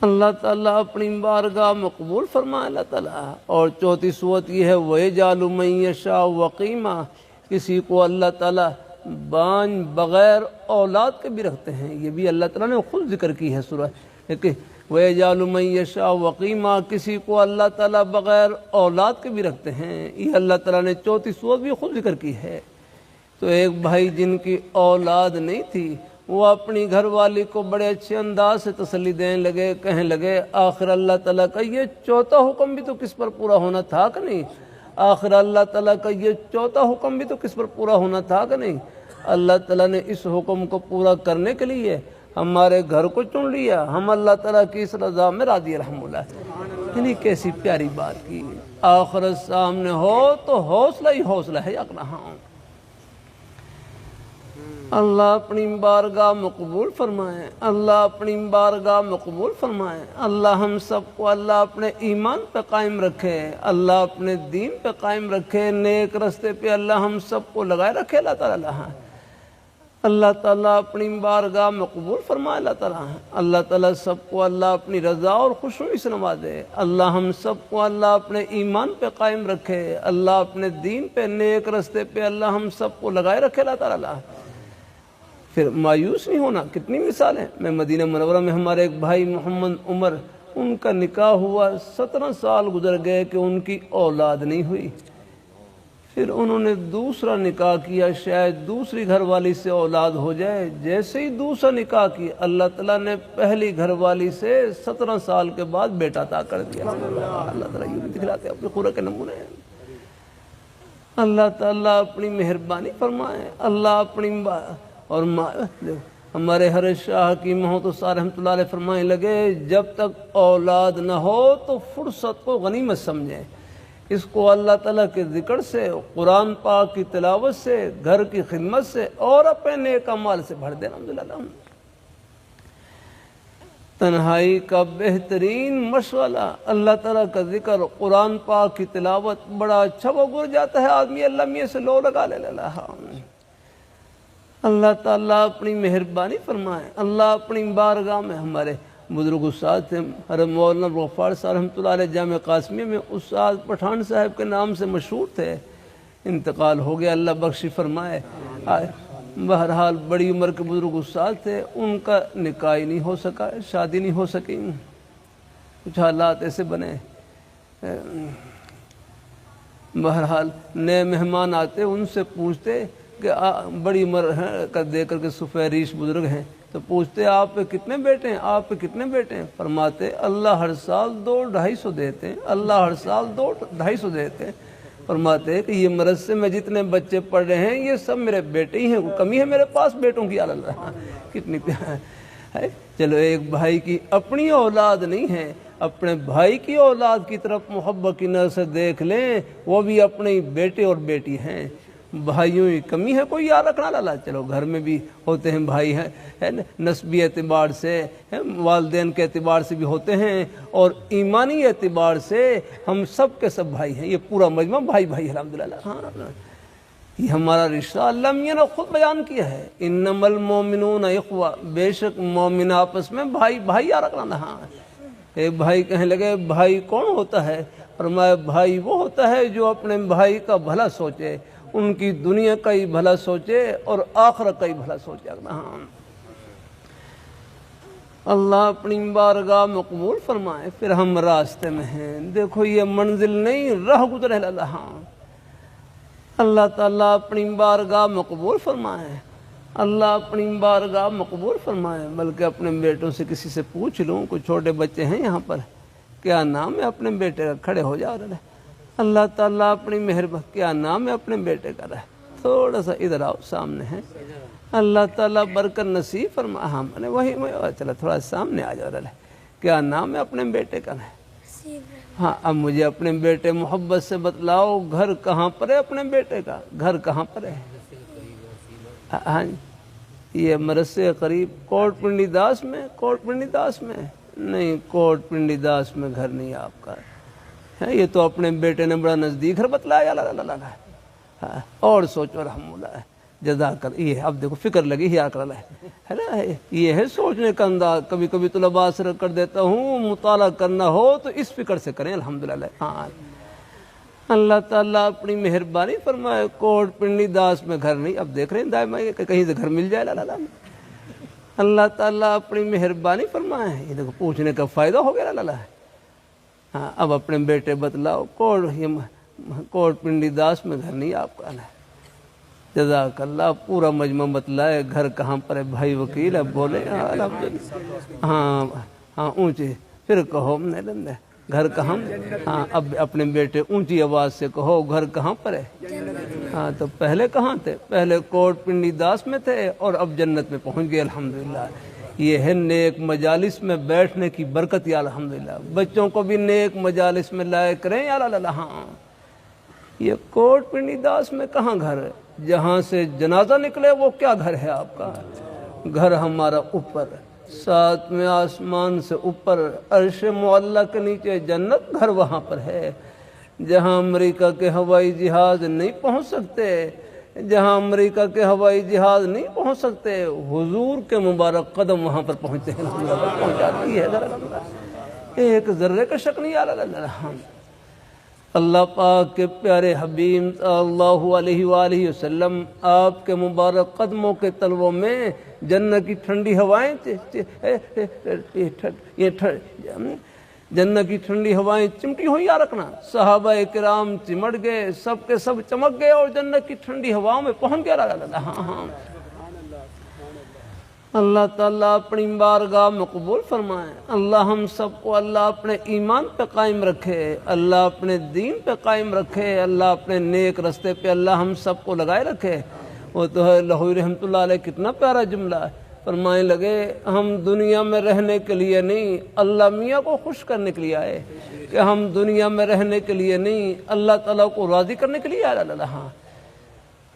اللہ تعالیٰ اپنی بارگاہ مقبول فرمائے اللہ تعالیٰ۔ اور چوتھی صورت یہ ہے وَيَجْعَلُ مَن يَشَاءُ وَقِيمًا، کسی کو اللہ تعالیٰ بانج بغیر اولاد کے بھی رکھتے ہیں۔ یہ بھی اللہ تعالیٰ نے خود ذکر کی ہے سورہ کہ وَيَجْعَلُ مَن يَشَاءُ وَقِيمًا، کسی کو اللہ تعالیٰ بغیر اولاد کے بھی رکھتے ہیں۔ یہ اللہ تعالیٰ نے چوتھی صورت بھی خود ذکر کی ہے۔ تو ایک بھائی جن کی اولاد نہیں تھی، وہ اپنی گھر والی کو بڑے اچھے انداز سے تسلی دینے لگے، کہنے لگے آخر اللہ تعالیٰ کا یہ چوتھا حکم بھی تو کس پر پورا ہونا تھا کہ نہیں؟ آخر اللہ تعالیٰ کا یہ چوتھا حکم بھی تو کس پر پورا ہونا تھا کہ نہیں؟ اللہ تعالیٰ نے اس حکم کو پورا کرنے کے لیے ہمارے گھر کو چن لیا، ہم اللہ تعالیٰ کی اس رضا میں راضی الحمدللہ۔ یعنی کیسی پیاری بات کی، آخرت سامنے ہو تو حوصلہ ہی حوصلہ ہے۔ اللہ اپنی بارگاہ مقبول فرمائے، اللہ اپنی بارگاہ مقبول فرمائے۔ اللہ ہم سب کو اللہ اپنے ایمان پہ قائم رکھے، اللہ اپنے دین پہ قائم رکھے، نیک رستے پہ اللہ ہم سب کو لگائے رکھے اللہ تعالیٰ۔ اللہ تعالیٰ اپنی بارگاہ مقبول فرمائے اللہ تعالیٰ۔ اللہ تعالیٰ سب کو اللہ اپنی رضا اور خوشنودی سے نوازے۔ اللہ ہم سب کو اللہ اپنے ایمان پہ قائم رکھے، اللہ اپنے دین پہ نیک رستے پہ اللہ ہم سب کو لگائے رکھے اللہ تعالیٰ۔ پھر مایوس نہیں ہونا، کتنی مثالیں۔ میں مدینہ منورہ میں ہمارے ایک بھائی محمد عمر، ان کا نکاح ہوا، 17 سال گزر گئے کہ ان کی اولاد نہیں ہوئی۔ پھر انہوں نے دوسرا نکاح کیا، شاید دوسری گھر والی سے اولاد ہو جائے۔ جیسے ہی دوسرا نکاح کیا، اللہ تعالیٰ نے پہلی گھر والی سے 17 سال کے بعد بیٹا عطا کر دیا۔ اللہ تعالیٰ یہ بھی دکھلاتے ہیں اپنے قرآن کے نمونے ہیں۔ اللہ تعالیٰ اپنی مہربانی فرمائے، اللہ اپنی اور ہمارے ہر شاہ کی محمد رحمۃ اللہ علیہ فرمائے لگے جب تک اولاد نہ ہو تو فرصت کو غنیمت سمجھیں، اس کو اللہ تعالیٰ کے ذکر سے، قرآن پاک کی تلاوت سے، گھر کی خدمت سے اور اپنے نیک اعمال سے بھر دینا الحمدللہ۔ تنہائی کا بہترین مشغلہ اللہ تعالیٰ کا ذکر، قرآن پاک کی تلاوت، بڑا اچھا وہ گر جاتا ہے آدمی اللہ میاں سے لو لگا لے اللہ۔ اللہ تعالیٰ اپنی مہربانی فرمائے، اللہ اپنی بارگاہ میں ہمارے بزرگ استاد تھے حضرت مولانا غفار صاحب رحمۃ اللہ علیہ جامع قاسمیہ میں استاد پٹھان صاحب کے نام سے مشہور تھے، انتقال ہو گیا، اللہ بخشی فرمائے۔ بہرحال بڑی عمر کے بزرگ استاد تھے، ان کا نکاح نہیں ہو سکا، شادی نہیں ہو سکی، کچھ حالات ایسے بنے۔ بہرحال نئے مہمان آتے ان سے پوچھتے کہ بڑی عمر کا دے کر کے سفیریش بزرگ ہیں، تو پوچھتے آپ پہ کتنے بیٹے ہیں، آپ پہ کتنے بیٹے ہیں؟ فرماتے اللہ ہر سال 200-250 دیتے ہیں، اللہ ہر سال 200-250 دیتے ہیں۔ فرماتے کہ یہ مدرسے میں جتنے بچے پڑھ رہے ہیں یہ سب میرے بیٹے ہی ہیں، کمی ہے میرے پاس بیٹوں کی؟ اللہ کتنی پیار ہے۔ چلو ایک بھائی کی اپنی اولاد نہیں ہے، اپنے بھائی کی اولاد کی طرف محبت کی نظر سے دیکھ لیں، وہ بھی اپنے بیٹے اور بیٹی ہیں۔ بھائیوں کی کمی ہے کوئی یاد رکھنا لالا؟ چلو گھر میں بھی ہوتے ہیں بھائی ہیں، نسبی اعتبار سے، والدین کے اعتبار سے بھی ہوتے ہیں، اور ایمانی اعتبار سے ہم سب کے سب بھائی ہیں، یہ پورا مجمع بھائی بھائی الحمدللہ۔ ہاں یہ ہمارا رشتہ اللہ میاں نے خود بیان کیا ہے، انما المؤمنون اخوہ، بے شک مومن آپس میں بھائی بھائی یاد رکھنا۔ ہاں ایک بھائی کہنے لگے بھائی کون ہوتا ہے؟ فرمایا بھائی وہ ہوتا ہے جو اپنے بھائی کا بھلا سوچے، ان کی دنیا کا ہی بھلا سوچے اور آخرت کا ہی بھلا سوچے۔ ہاں اللہ اپنی بارگاہ مقبول فرمائے۔ پھر ہم راستے میں ہیں، دیکھو یہ منزل نہیں راہ گزر ہے اللہ۔ ہاں اللہ تعالیٰ اپنی بارگاہ مقبول فرمائے، اللہ اپنی بارگاہ مقبول فرمائے۔ بلکہ اپنے بیٹوں سے کسی سے پوچھ لوں، کچھ چھوٹے بچے ہیں یہاں پر، کیا نام ہے اپنے بیٹے کا؟ کھڑے ہو جا رہے، اللہ تعالیٰ اپنی مہربانی، کیا نام ہے اپنے بیٹے کا؟ رہے تھوڑا سا ادھر آؤ، سامنے ہے، اللہ تعالیٰ برکت نصیب فرما۔ ہاں میں نے وہی چلا تھوڑا سامنے آ جا رہے، کیا نام ہے اپنے بیٹے کا؟ رہے ہاں اب مجھے اپنے بیٹے محبت سے بتلاؤ، گھر کہاں پر ہے اپنے بیٹے کا؟ گھر کہاں پر ہے؟ ہاں یہ مدرسے قریب کوٹ پنڈی داس میں؟ کوٹ پنڈی داس میں نہیں، کوٹ پنڈی داس میں گھر نہیں آپ کا ہے، یہ تو اپنے بیٹے نے بڑا نزدیک گھر بتلایا۔ اللہ اور سوچو رحم اللہ جزاک اللہ۔ یہ اب دیکھو فکر لگی ہی کر ہے نا، یہ ہے سوچنے کا انداز۔ کبھی کبھی طلباء سے کر دیتا ہوں، مطالعہ کرنا ہو تو اس فکر سے کریں الحمدللہ۔ ہاں اللہ تعالیٰ اپنی مہربانی فرمائے، کوٹ پنڈی داس میں گھر نہیں، اب دیکھ رہے ہیں دائما کہ کہیں سے گھر مل جائے۔ اللہ تعالیٰ اپنی مہربانی فرمائے، یہ دیکھو پوچھنے کا فائدہ ہو گیا۔ اللہ ہاں اب اپنے بیٹے بتلاؤ، کوٹ پنڈی داس میں گھر نہیں آپ کا؟ جزاک اللہ، پورا مجمع بتلائے گھر کہاں پر ہے؟ بھائی وکیل اب بولے ہاں ہاں اونچے، پھر کہو گھر کہاں؟ ہاں اب اپنے بیٹے اونچی آواز سے کہو گھر کہاں پر ہے؟ ہاں تو پہلے کہاں تھے؟ پہلے کوٹ پنڈی داس میں تھے اور اب جنت میں پہنچ گئے الحمدللہ۔ یہ ہے نیک مجالس میں بیٹھنے کی برکت یا الحمدللہ۔ بچوں کو بھی نیک مجالس میں لائے کریں یا اللہ۔ ہاں یہ کوٹ پنڈی داس میں کہاں گھر ہے؟ جہاں سے جنازہ نکلے وہ کیا گھر ہے آپ کا؟ گھر ہمارا اوپر، ساتویں آسمان سے اوپر، عرش معلیٰ کے نیچے جنت، گھر وہاں پر ہے جہاں امریکہ کے ہوائی جہاز نہیں پہنچ سکتے، جہاں امریکہ کے ہوائی جہاز نہیں پہنچ سکتے، حضور کے مبارک قدم وہاں پر پہنچتے ہیں، پہنچاتی ہے ایک ذرے کا شک نہیں۔ اللہ پاک کے پیارے حبیب صلی اللہ علیہ وآلہ وسلم، آپ کے مبارک قدموں کے تلووں میں جنت کی ٹھنڈی ہوائیں، جنت کی ٹھنڈی ہوائیں چمٹی ہوئی یا رکھنا، صحابہ کرام چمٹ گئے، سب کے سب چمک گئے اور جنت کی ٹھنڈی ہواؤں میں پہنچ گیا۔ ہاں اللہ تعالیٰ اپنی بارگاہ میں قبول فرمائے۔ اللہ ہم سب کو اللہ اپنے ایمان پہ قائم رکھے، اللہ اپنے دین پہ قائم رکھے، اللہ اپنے نیک رستے پہ اللہ ہم سب کو لگائے رکھے۔ وہ تو ہے لاہوری رحمۃ اللہ علیہ، کتنا پیارا جملہ ہے، فرمائے لگے ہم دنیا میں رہنے کے لیے نہیں، اللہ میاں کو خوش کرنے کے لیے آئے، کہ ہم دنیا میں رہنے کے لیے نہیں، اللہ تعالیٰ کو راضی کرنے کے لیے آئے۔ ہاں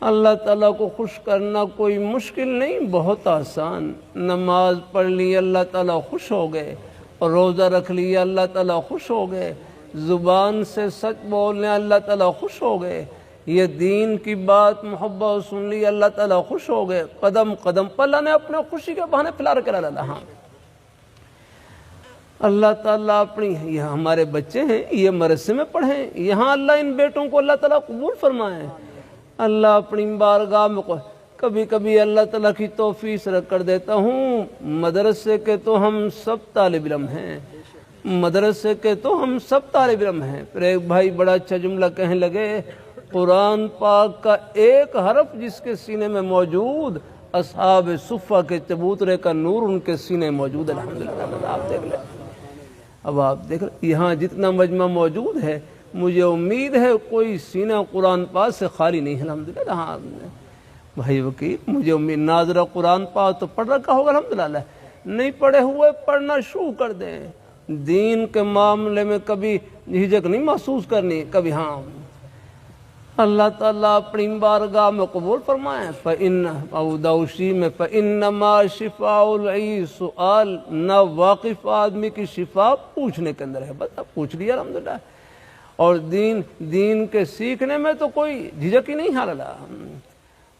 اللہ تعالیٰ کو خوش کرنا کوئی مشکل نہیں، بہت آسان۔ نماز پڑھ لی اللہ تعالیٰ خوش ہو گئے، اور روزہ رکھ لیا اللہ تعالیٰ خوش ہو گئے، زبان سے سچ بولنے اللہ تعالیٰ خوش ہو گئے، یہ دین کی بات محبت سن لی اللہ تعالیٰ خوش ہو گئے، قدم قدم پر اللہ نے اپنے خوشی کے بہانے پھیلا رکھا اللہ۔ اللہ تعالیٰ اپنی، یہ ہمارے بچے ہیں، یہ مدرسے میں پڑھیں، یہاں اللہ ان بیٹوں کو اللہ تعالیٰ قبول فرمائے۔ اللہ اپنی بارگاہ میں کبھی کبھی اللہ تعالیٰ کی توفیق رکھ کر دیتا ہوں، مدرسے کے تو ہم سب طالب علم ہیں، مدرسے کے تو ہم سب طالب علم ہیں۔ پھر ایک بھائی بڑا اچھا جملہ کہنے لگے، قرآن پاک کا ایک حرف جس کے سینے میں موجود، اصحاب صفہ کے چبوترے کا نور ان کے سینے موجود ہے۔ الحمدللہ آپ دیکھ لیں، اب آپ دیکھ لیں یہاں جتنا مجمع موجود ہے، مجھے امید ہے کوئی سینہ قرآن پاک سے خالی نہیں ہے۔ الحمدللہ ہاں بھائی وکیل، مجھے امید ناظرہ قرآن پاک تو پڑھ رکھا ہوگا، الحمدللہ نہیں پڑھے ہوئے پڑھنا شروع کر دیں، دین کے معاملے میں کبھی جھجک نہیں محسوس کرنی، کبھی ہاں اللہ تعالیٰ اپنی بارگاہ میں قبول فرمائے۔ ابو داؤشی میں فَإِنَّمَا شِفَاءُ الْعِي سؤال، نہ واقف آدمی کی شفا پوچھنے کے اندر ہے، بس پوچھ لیا الحمدللہ۔ اور دین کے سیکھنے میں تو کوئی جھجک ہی نہیں حاللہ،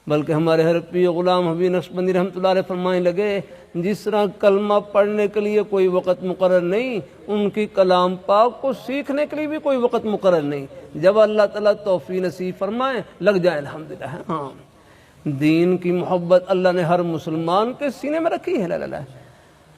بلکہ ہمارے حضرت پیر غلام حبیب نقشبندی رحمۃ اللہ علیہ فرمانے لگے، جس طرح کلمہ پڑھنے کے لیے کوئی وقت مقرر نہیں، ان کی کلام پاک کو سیکھنے کے لیے بھی کوئی وقت مقرر نہیں، جب اللہ تعالیٰ توفیق نصیب فرمائے لگ جائے الحمدللہ۔ ہاں دین کی محبت اللہ نے ہر مسلمان کے سینے میں رکھی ہے،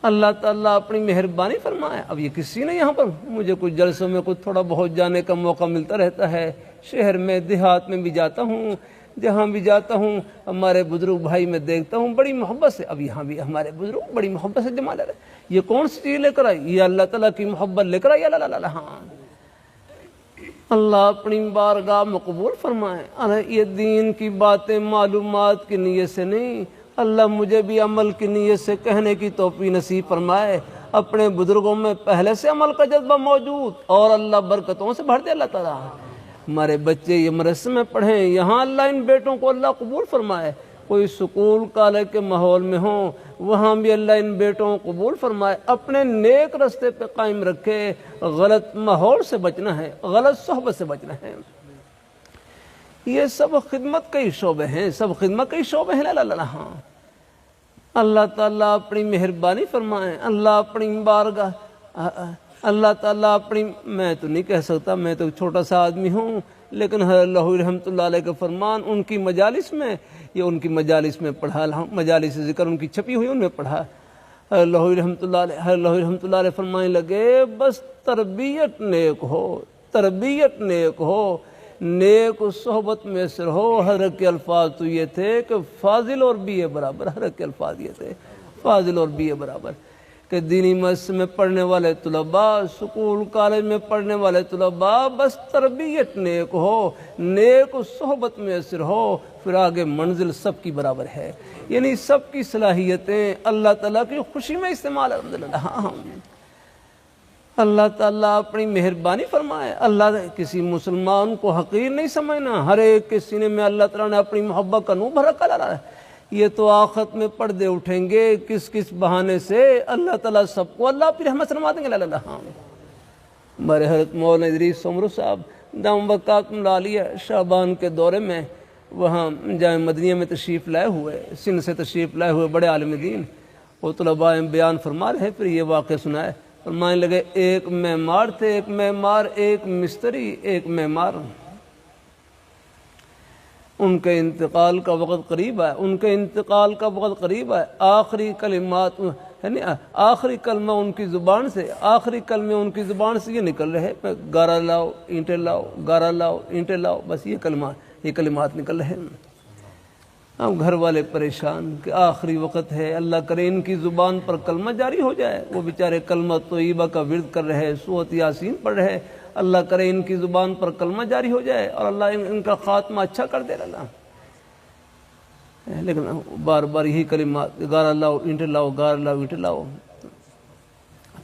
اللہ تعالیٰ اپنی مہربانی فرمائے۔ اب یہ کسی نے یہاں پر مجھے کچھ جلسوں میں کچھ تھوڑا بہت جانے کا موقع ملتا رہتا ہے، شہر میں دیہات میں بھی جاتا ہوں، جہاں بھی جاتا ہوں ہمارے بزرگ بھائی میں دیکھتا ہوں بڑی محبت سے، اب یہاں بھی ہمارے بزرگ بڑی محبت سے جمع لے رہے، یہ کون سی چیز لے کر آئی؟ یہ اللہ تعالیٰ کی محبت لے کر آئی۔ اللہ ہاں اللہ اپنی بارگاہ میں قبول فرمائے۔ یہ دین کی باتیں معلومات کی نیت سے نہیں، اللہ مجھے بھی عمل کی نیت سے کہنے کی توفیق نصیب فرمائے۔ اپنے بزرگوں میں پہلے سے عمل کا جذبہ موجود، اور اللہ برکتوں سے بھر دے اللہ تعالیٰ۔ ہمارے بچے یہ مدرسے میں پڑھیں، یہاں اللہ ان بیٹوں کو اللہ قبول فرمائے۔ کوئی سکول کالج کے ماحول میں ہوں، وہاں بھی اللہ ان بیٹوں کو قبول فرمائے، اپنے نیک رستے پہ قائم رکھے۔ غلط ماحول سے بچنا ہے، غلط صحبت سے بچنا ہے، یہ سب خدمت کے شعبے ہیں، سب خدمت کے شعبے ہیں۔ ہاں اللہ تعالیٰ اپنی مہربانی فرمائے، اللہ اپنی بارگاہ، اللہ تعالیٰ اپنی، میں تو نہیں کہہ سکتا، میں تو چھوٹا سا آدمی ہوں، لیکن اللہ رحمۃ اللہ علیہ کے فرمان ان کی مجالس میں، یہ ان کی مجالس میں پڑھا، مجالس ذکر ان کی چھپی ہوئی ان میں پڑھا۔ اللہ رحمۃ اللہ علیہ فرمانے لگے، بس تربیت نیک ہو، تربیت نیک ہو، نیک صحبت میں سر ہو۔ حضرت کے الفاظ تو یہ تھے کہ فاضل اور بی اے برابر، حضرت کے الفاظ یہ تھے فاضل اور بی اے برابر، کہ دینی مدرسے میں پڑھنے والے طلباء، سکول کالج میں پڑھنے والے طلباء، بس تربیت نیک ہو، نیک صحبت میں اثر ہو، پھر آگے منزل سب کی برابر ہے۔ یعنی سب کی صلاحیتیں اللہ تعالیٰ کی خوشی میں استعمال، الحمدللہ۔ اللہ تعالیٰ اپنی مہربانی فرمائے۔ اللہ کسی مسلمان کو حقیر نہیں سمجھنا، ہر ایک کے سینے میں اللہ تعالیٰ نے اپنی محبت کا نور بھر رکھا ہے۔ یہ تو آخرت میں پردے اٹھیں گے کس کس بہانے سے، اللہ تعالیٰ سب کو اللہ اپنی رحمت سے نواز دیں گے۔ اللہ ہمارے حضرت مولانا ادریس عمرو صاحب دام برکاتہم العالیہ شعبان کے دورے میں وہاں جامعہ مدنیہ میں تشریف لائے ہوئے، سندھ سے تشریف لائے ہوئے بڑے عالم دین، وہ طلباء بیان فرما رہے، پھر یہ واقعہ سنائے، فرمانے لگے ایک معمار تھے، ایک معمار، ایک مستری، ایک معمار، ان کے انتقال کا وقت قریب ہے، ان کے انتقال کا وقت قریب ہے، آخری کلمات یعنی آخری کلمہ ان کی زبان سے، آخری کلمے ان کی زبان سے یہ نکل رہے، گارا لاؤ اینٹیں لاؤ، گارا لاؤ اینٹیں لاؤ، بس یہ کلمات نکل رہے ہیں۔ اب گھر والے پریشان کہ آخری وقت ہے، اللہ کرے ان کی زبان پر کلمہ جاری ہو جائے، وہ بیچارے کلمہ طیبہ کا ورد کر رہے، سورۃ یاسین پڑھ رہے، اللہ کرے ان کی زبان پر کلمہ جاری ہو جائے اور اللہ ان کا خاتمہ اچھا کر دے اللہ۔ لیکن بار بار یہی کلمات، گارا لاؤ اینٹیں لاؤ، گارا لاؤ اینٹیں لاؤ۔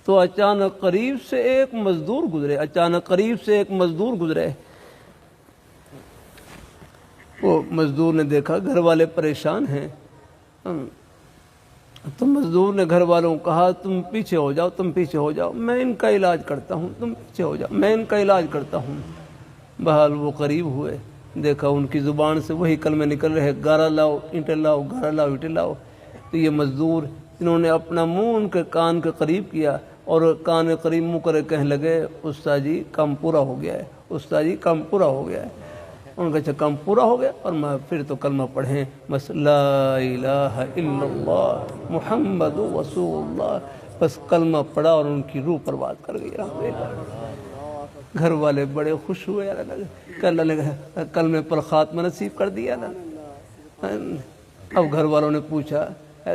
تو اچانک قریب سے ایک مزدور گزرے، وہ مزدور نے دیکھا گھر والے پریشان ہیں، تو مزدور نے گھر والوں کو کہا تم پیچھے ہو جاؤ، تم پیچھے ہو جاؤ، میں ان کا علاج کرتا ہوں، تم پیچھے ہو جاؤ، میں ان کا علاج کرتا ہوں۔ بہرحال وہ قریب ہوئے، دیکھا ان کی زبان سے وہی کلمے نکل رہے، گارا لاؤ اینٹیں لاؤ، گارا لاؤ اینٹیں لاؤ۔ تو یہ مزدور انہوں نے اپنا منہ ان کے کان کے قریب کیا اور کان کے قریب منہ کرے کہنے لگے استاد جی کام پورا ہو گیا ہے، استاد جی کام پورا ہو گیا ہے۔ ان کا اچھا کام پورا ہو گیا، اور میں پھر تو کلمہ پڑھیں بس لا الہ الا اللہ محمد رسول اللہ، بس کلمہ پڑھا اور ان کی روح پرواز کر گئی الحمدللہ۔ گھر والے بڑے خوش ہوئے، اللہ نے کلمے پر خاتمہ نصیب کر دیا نا۔ اب گھر والوں نے پوچھا،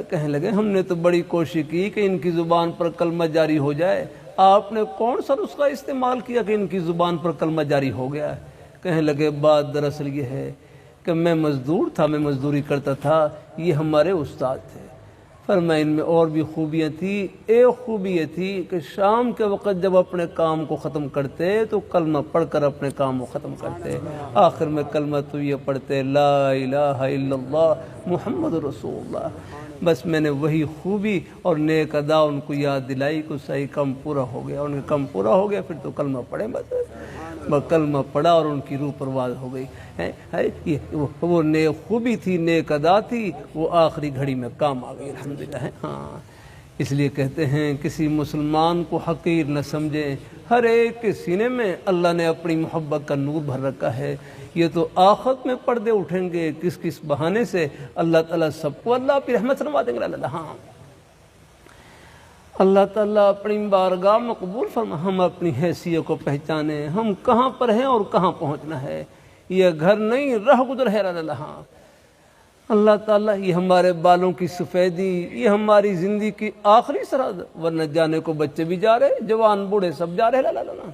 کہنے لگے ہم نے تو بڑی کوشش کی کہ ان کی زبان پر کلمہ جاری ہو جائے، آپ نے کون سا نسخہ استعمال کیا کہ ان کی زبان پر کلمہ جاری ہو گیا ہے؟ کہنے لگے بات دراصل یہ ہے کہ میں مزدور تھا، میں مزدوری کرتا تھا، یہ ہمارے استاد تھے، فرمایا ان میں اور بھی خوبیاں تھیں۔ ایک خوبی یہ تھی کہ شام کے وقت جب اپنے کام کو ختم کرتے تو کلمہ پڑھ کر اپنے کام کو ختم کرتے، آخر میں کلمہ تو یہ پڑھتے لا الہ الا اللہ محمد رسول اللہ۔ بس میں نے وہی خوبی اور نیک ادا ان کو یاد دلائی کہ صحیح کم پورا ہو گیا، ان کا کم پورا ہو گیا، پھر تو کلمہ پڑھیں بس کلمہ پڑھا اور ان کی روح پرواز ہو گئی۔ وہ نیک خوبی تھی، نیک ادا تھی، وہ آخری گھڑی میں کام آ گئی الحمدللہ۔ ہاں اس لیے کہتے ہیں کسی مسلمان کو حقیر نہ سمجھیں، ہر ایک کے سینے میں اللہ نے اپنی محبت کا نور بھر رکھا ہے۔ یہ تو آخرت میں پردے اٹھیں گے کس کس بہانے سے، اللہ تعالیٰ سب کو اللہ اپنی رحمت سے نوازیں گے اللہ۔ ہاں اللہ تعالیٰ اپنی بارگاہ میں قبول فرما، ہم اپنی حیثیت کو پہچانیں، ہم کہاں پر ہیں اور کہاں پہنچنا ہے، یہ گھر نہیں رہ گزر ہے اللہ۔ اللہ تعالیٰ یہ ہمارے بالوں کی سفیدی، یہ ہماری زندگی کی آخری سرحد، ورنہ جانے کو بچے بھی جا رہے، جوان بوڑھے سب جا رہے اللہ۔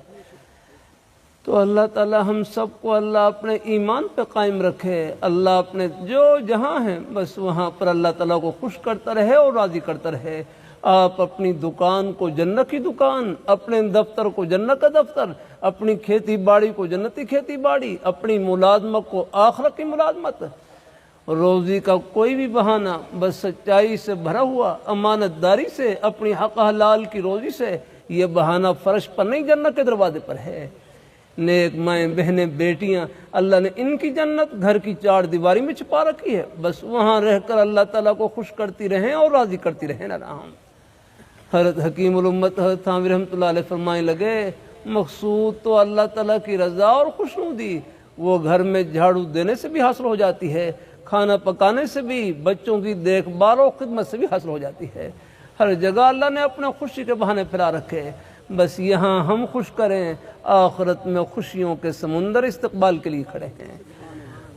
تو اللہ تعالیٰ ہم سب کو اللہ اپنے ایمان پہ قائم رکھے، اللہ اپنے جو جہاں ہیں بس وہاں پر اللہ تعالیٰ کو خوش کرتا رہے اور راضی کرتا رہے۔ آپ اپنی دکان کو جنت کی دکان، اپنے دفتر کو جنت کا دفتر، اپنی کھیتی باڑی کو جنتی کھیتی باڑی، اپنی ملازمت کو آخرت کی ملازمت، روزی کا کوئی بھی بہانہ بس سچائی سے بھرا ہوا، امانت داری سے، اپنی حق حلال کی روزی سے، یہ بہانہ فرش پر نہیں جنت کے دروازے پر ہے۔ نیک مائیں بہنیں بیٹیاں اللہ نے ان کی جنت گھر کی چار دیواری میں چھپا رکھی ہے، بس وہاں رہ کر اللہ تعالیٰ کو خوش کرتی رہیں اور راضی کرتی رہیں نا۔ حضرت حکیم الامت حضرت تھانوی رحمۃ اللہ علیہ فرمائے لگے مقصود تو اللہ تعالیٰ کی رضا اور خوشنودی وہ گھر میں جھاڑو دینے سے بھی حاصل ہو جاتی ہے، کھانا پکانے سے بھی، بچوں کی دیکھ بھال اور خدمت سے بھی حاصل ہو جاتی ہے۔ ہر جگہ اللہ نے اپنا خوشی کے بہانے پھیلا رکھے، بس یہاں ہم خوش کریں، آخرت میں خوشیوں کے سمندر استقبال کے لیے کھڑے ہیں۔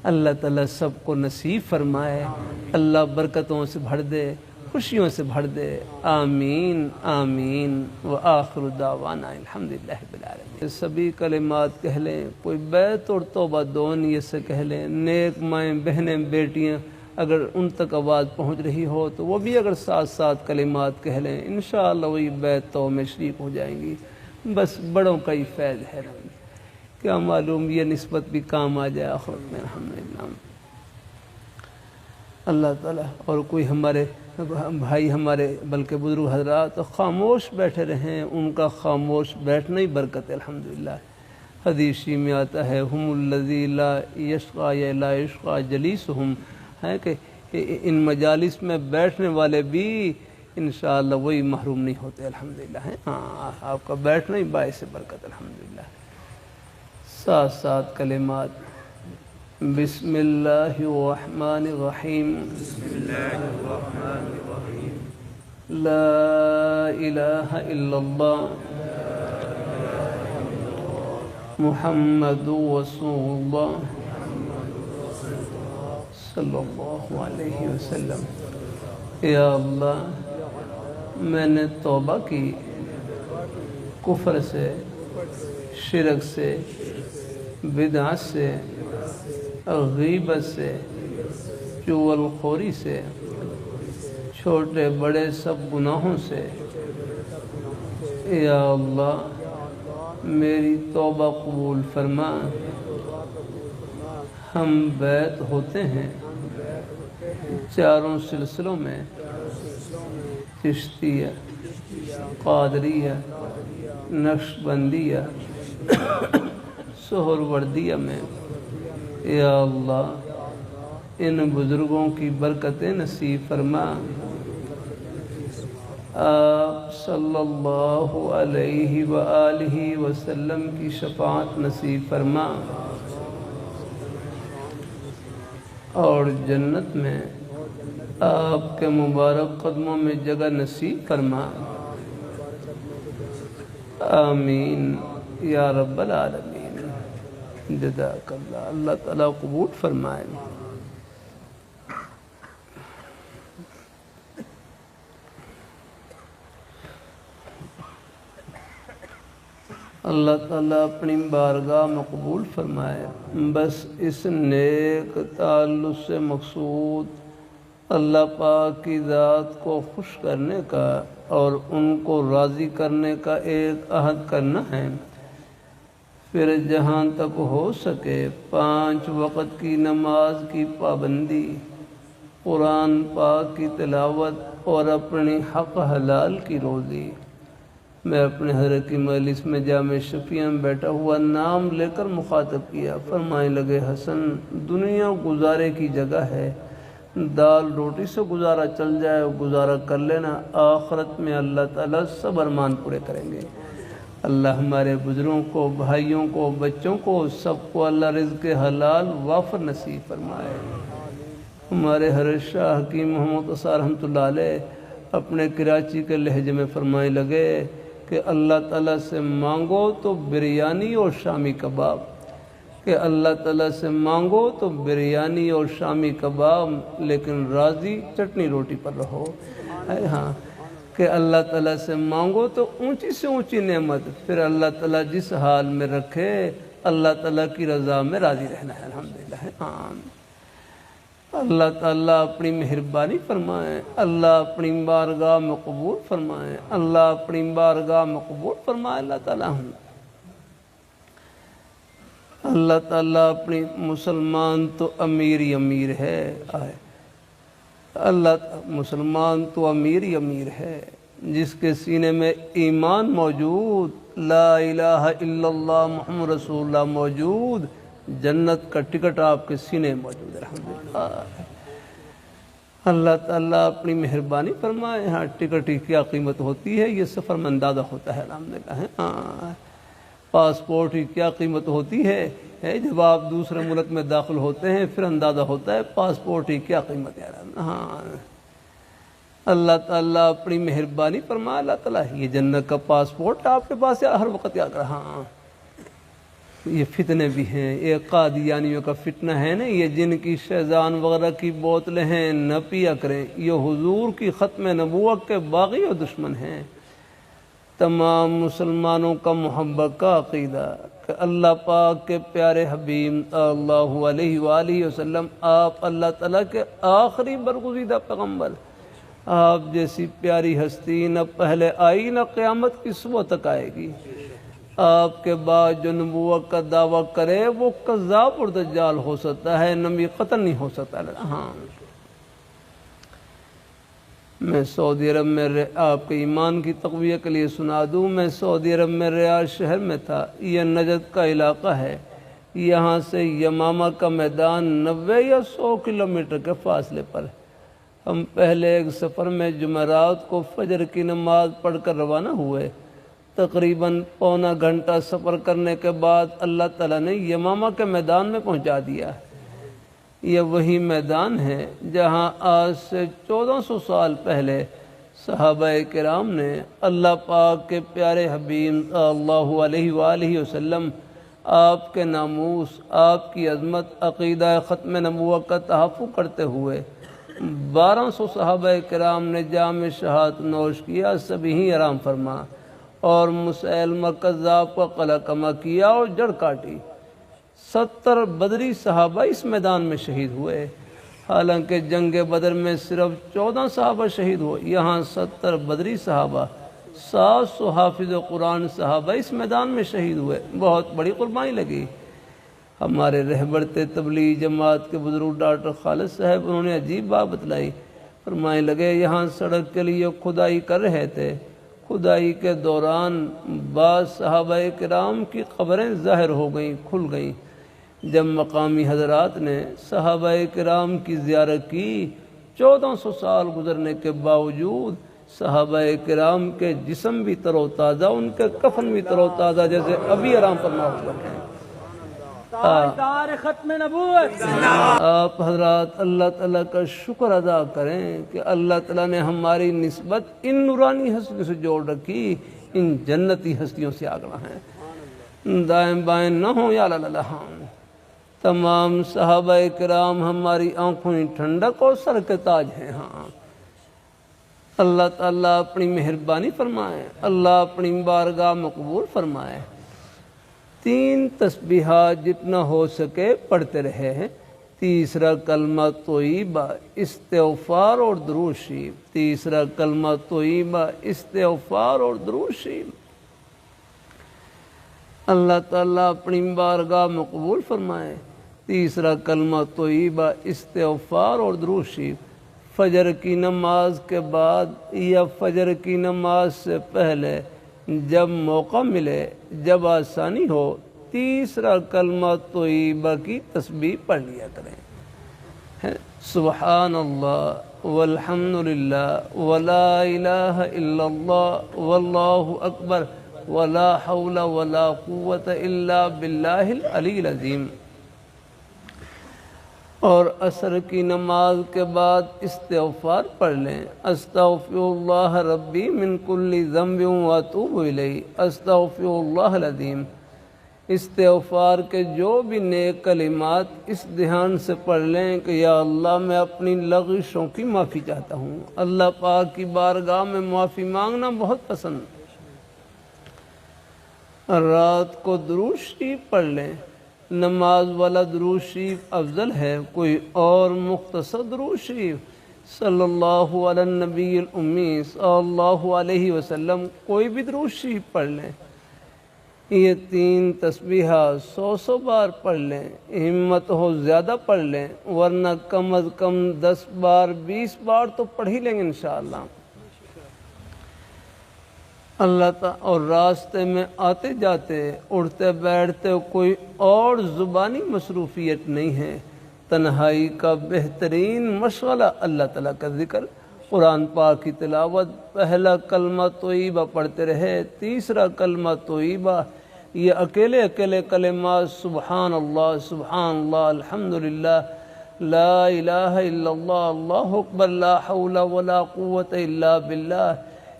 اللہ تعالیٰ سب کو نصیب فرمائے، اللہ برکتوں سے بھر دے، خوشیوں سے بھر دے، آمین آمین وآخر دعوانا الحمدللہ رب العالمین۔ سبھی کلمات کہہ لیں، کوئی بیت اور توبہ دو نیت سے کہہ لیں، نیک مائیں بہنیں بیٹیاں اگر ان تک آواز پہنچ رہی ہو تو وہ بھی اگر ساتھ ساتھ کلمات کہہ لیں، انشاءاللہ وہی بیت تو میں شریک ہو جائیں گی۔ بس بڑوں کا ہی فیض ہے، کیا معلوم یہ نسبت بھی کام آ جائے آخرت میں الحمدللہ۔ اللہ تعالیٰ اور کوئی ہمارے بھائی ہمارے بلکہ بزرگ حضرات خاموش بیٹھے رہیں، ان کا خاموش بیٹھنا ہی برکت ہے الحمدللہ۔ حدیثی میں آتا ہے ہم الذی لا یشقی یا لا یشقی جلیسہم، ہے کہ ان مجالس میں بیٹھنے والے بھی انشاءاللہ وہی محروم نہیں ہوتے الحمدللہ۔ ہاں آپ کا بیٹھنا ہی باعث برکت الحمدللہ۔ ساتھ ساتھ کلمات بسم اللہ الرحمن الرحیم، لا الہ الا اللہ محمد رسول اللہ صلی اللہ علیہ وسلم۔ یا اللہ میں نے توبہ کی کفر سے، شرک سے، بدعت سے، غیبت سے، چغل خوری سے، چھوٹے بڑے سب گناہوں سے۔ یا اللہ میری توبہ قبول فرما، ہم بیت ہوتے ہیں چاروں سلسلوں میں، چشتیہ، قادریہ، نقشبندیہ، سہروردیہ میں۔ یا اللہ ان بزرگوں کی برکتیں نصیب فرما، آپ صلی اللہ علیہ وآلہ وسلم کی شفاعت نصیب فرما، اور جنت میں آپ کے مبارک قدموں میں جگہ نصیب فرما، آمین یا رب العالمین۔ جزاک اللہ، اللہ تعالیٰ قبول فرمائے۔ اللہ تعالیٰ اپنی بارگاہ میں قبول فرمائے۔ بس اس نیک تعلق سے مقصود اللہ پاک کی ذات کو خوش کرنے کا اور ان کو راضی کرنے کا ایک عہد کرنا ہے، پھر جہاں تک ہو سکے 5 وقت کی نماز کی پابندی، قرآن پاک کی تلاوت اور اپنی حق حلال کی روزی۔ میں اپنے حضرت کی مجلس میں جامع شفیع میں بیٹھا ہوا نام لے کر مخاطب کیا، فرمائے لگے حسن دنیا گزارے کی جگہ ہے، دال روٹی سے گزارا چل جائے گزارا کر لینا، آخرت میں اللہ تعالیٰ سب ارمان پورے کریں گے۔ اللہ ہمارے بزرگوں کو، بھائیوں کو، بچوں کو، سب کو اللہ رزق حلال وافر نصیب فرمائے۔ ہمارے حضرت شاہ حکیم محمد اثار رحمۃ اللہ علیہ اپنے کراچی کے لہجے میں فرمائے لگے کہ اللہ تعالیٰ سے مانگو تو بریانی اور شامی کباب، کہ اللہ تعالیٰ سے مانگو تو بریانی اور شامی کباب، لیکن راضی چٹنی روٹی پر رہو۔ ہاں کہ اللہ تعالیٰ سے مانگو تو اونچی سے اونچی نعمت، پھر اللہ تعالیٰ جس حال میں رکھے اللہ تعالیٰ کی رضا میں راضی رہنا ہے۔ الحمدللہ۔ اللہ تعالیٰ اپنی مہربانی فرمائے، اللہ اپنی بارگاہ میں قبول فرمائے، اللہ اپنی بارگاہ میں قبول فرمائے۔ اللہ تعالیٰ اپنی مسلمان تو امیر ہی امیر ہے، اللہ مسلمان تو امیر ہی امیر ہے، جس کے سینے میں ایمان موجود، لا الہ الا اللہ محمد رسول اللہ موجود، جنت کا ٹکٹ آپ کے سینے میں موجود ہے۔ الحمدللہ۔ اللہ تعالیٰ اپنی مہربانی فرمائے۔ ہاں ٹکٹ کی کیا قیمت ہوتی ہے یہ سفر میں اندازہ ہوتا ہے۔ الحمدللہ۔ پاسپورٹ کی کیا قیمت ہوتی ہے جب آپ دوسرے ملک میں داخل ہوتے ہیں پھر اندازہ ہوتا ہے پاسپورٹ کی کیا قیمت ہے۔ ہاں اللہ تعالیٰ اپنی مہربانی فرمائے۔ اللہ تعالیٰ یہ جنت کا پاسپورٹ آپ کے پاس ہر وقت یاد رہا۔ ہاں یہ فتنے بھی ہیں، یہ قادیانیوں کا فتنہ ہے نا، یہ جن کی شیزان وغیرہ کی بوتلیں ہیں نہ پیا کریں، یہ حضور کی ختم نبوت کے باغی اور دشمن ہیں۔ تمام مسلمانوں کا محبت کا عقیدہ کہ اللہ پاک کے پیارے حبیب صلی اللہ علیہ وآلہ وسلم آپ اللہ تعالیٰ کے آخری برگزیدہ پیغمبر، آپ جیسی پیاری ہستی نہ پہلے آئی نہ قیامت کی صبح تک آئے گی۔ آپ کے بعد جو نبوت کا دعویٰ کرے وہ کذاب اور دجال ہو سکتا ہے، نبی قطع نہیں ہو سکتا۔ ہاں میں سعودی عرب میں آپ کے ایمان کی تقویہ کے لیے سنا دوں، میں سعودی عرب میں ریاض شہر میں تھا، یہ نجد کا علاقہ ہے، یہاں سے یمامہ کا میدان 90 یا 100 کلومیٹر کے فاصلے پر۔ ہم پہلے ایک سفر میں جمعرات کو فجر کی نماز پڑھ کر روانہ ہوئے، تقریباً پونا گھنٹہ سفر کرنے کے بعد اللہ تعالیٰ نے یمامہ کے میدان میں پہنچا دیا۔ یہ وہی میدان ہے جہاں آج سے 1400 سال پہلے صحابہ کرام نے اللہ پاک کے پیارے حبیب صلی اللہ علیہ وآلہ وسلم، آپ کے ناموس، آپ کی عظمت، عقیدہ ختم نبوت کا تحفظ کرتے ہوئے 1200 صحابہ کرام نے جام شہادت نوش کیا، سبھی ہی آرام فرما، اور مسیلمہ کذاب کا قلع کما کیا اور جڑ کاٹی۔ 70 بدری صحابہ اس میدان میں شہید ہوئے، حالانکہ جنگ بدر میں صرف 14 صحابہ شہید ہوئے، یہاں 70 بدری صحابہ، 700 حافظ قرآن صحابہ اس میدان میں شہید ہوئے، بہت بڑی قربانی لگی۔ ہمارے رہبر تبلیغ جماعت کے بزرگ ڈاکٹر خالد صاحب، انہوں نے عجیب بات بتلائی۔ فرمائے لگے یہاں سڑک کے لیے کھدائی کر رہے تھے، کھدائی کے دوران بعض صحابہ کرام کی قبریں ظاہر ہو گئیں، کھل گئیں۔ جب مقامی حضرات نے صحابہ کرام کی زیارت کی، 1400 سال گزرنے کے باوجود صحابہ کرام کے جسم بھی تر و تازہ، ان کے کفن بھی تر و تازہ، جیسے ابھی آرام فرما ہوئے ہیں۔ ختم نبوت آپ حضرات اللہ تعالیٰ کا شکر ادا کریں کہ اللہ تعالیٰ نے ہماری نسبت ان نورانی ہستیوں سے جوڑ رکھی، ان جنتی ہستیوں سے آگنا ہے۔ دائیں بائیں نہ ہوں یا اللہ، تمام صحابہ کرام ہماری آنکھوں کی ٹھنڈک اور سر کے تاج ہیں۔ ہاں، اللہ تعالیٰ اپنی مہربانی فرمائے، اللہ اپنی بارگاہ مقبول فرمائے۔ 3 تسبیحات جتنا ہو سکے پڑھتے رہے ہیں۔ تیسرا کلمہ طیبہ، استغفار اور درود شریف۔ تیسرا کلمہ طیبہ، استغفار اور درود شریف۔ اللہ تعالیٰ اپنی بارگاہ مقبول فرمائے۔ تیسرا کلمہ طیبہ، استغفار اور درود شریف۔ فجر کی نماز کے بعد یا فجر کی نماز سے پہلے جب موقع ملے، جب آسانی ہو، تیسرا کلمہ طیبہ کی تسبیح پڑھ لیا کریں۔ سبحان اللہ والحمد للہ ولا الہ الا اللہ واللہ اکبر ولا حول ولا قوت الا باللہ العلی العظیم۔ اور عصر کی نماز کے بعد استغفار پڑھ لیں۔ استغفر اللہ ربی من کل ذنب واتوب الیہ، استغفر اللہ العظیم۔ استغفار کے جو بھی نیک کلمات اس دھیان سے پڑھ لیں کہ یا اللہ میں اپنی لغزشوں کی معافی چاہتا ہوں، اللہ پاک کی بارگاہ میں معافی مانگنا بہت پسند۔ رات کو درود شریف پڑھ لیں۔ نماز والا درود شریف افضل ہے، کوئی اور مختصر درود شریف صلی اللہ علی النبی الامی صلی اللہ علیہ وسلم، کوئی بھی درود شریف پڑھ لیں۔ یہ 3 تسبیحات 100 بار پڑھ لیں، ہمت ہو زیادہ پڑھ لیں، ورنہ کم از کم 10 بار 20 بار تو پڑھ ہی لیں گے انشاءاللہ۔ اللہ تعالیٰ اور راستے میں آتے جاتے، اٹھتے بیٹھتے کوئی اور زبانی مصروفیت نہیں ہے۔ تنہائی کا بہترین مشغلہ اللہ تعالیٰ کا ذکر، قرآن پاک کی تلاوت۔ پہلا کلمہ طیبہ پڑھتے رہے، تیسرا کلمہ طیبہ، یہ اکیلے اکیلے کلمات سبحان اللہ الحمدللہ لا الہ الا اللہ اللہ اکبر لا حول ولا قوت الا باللہ،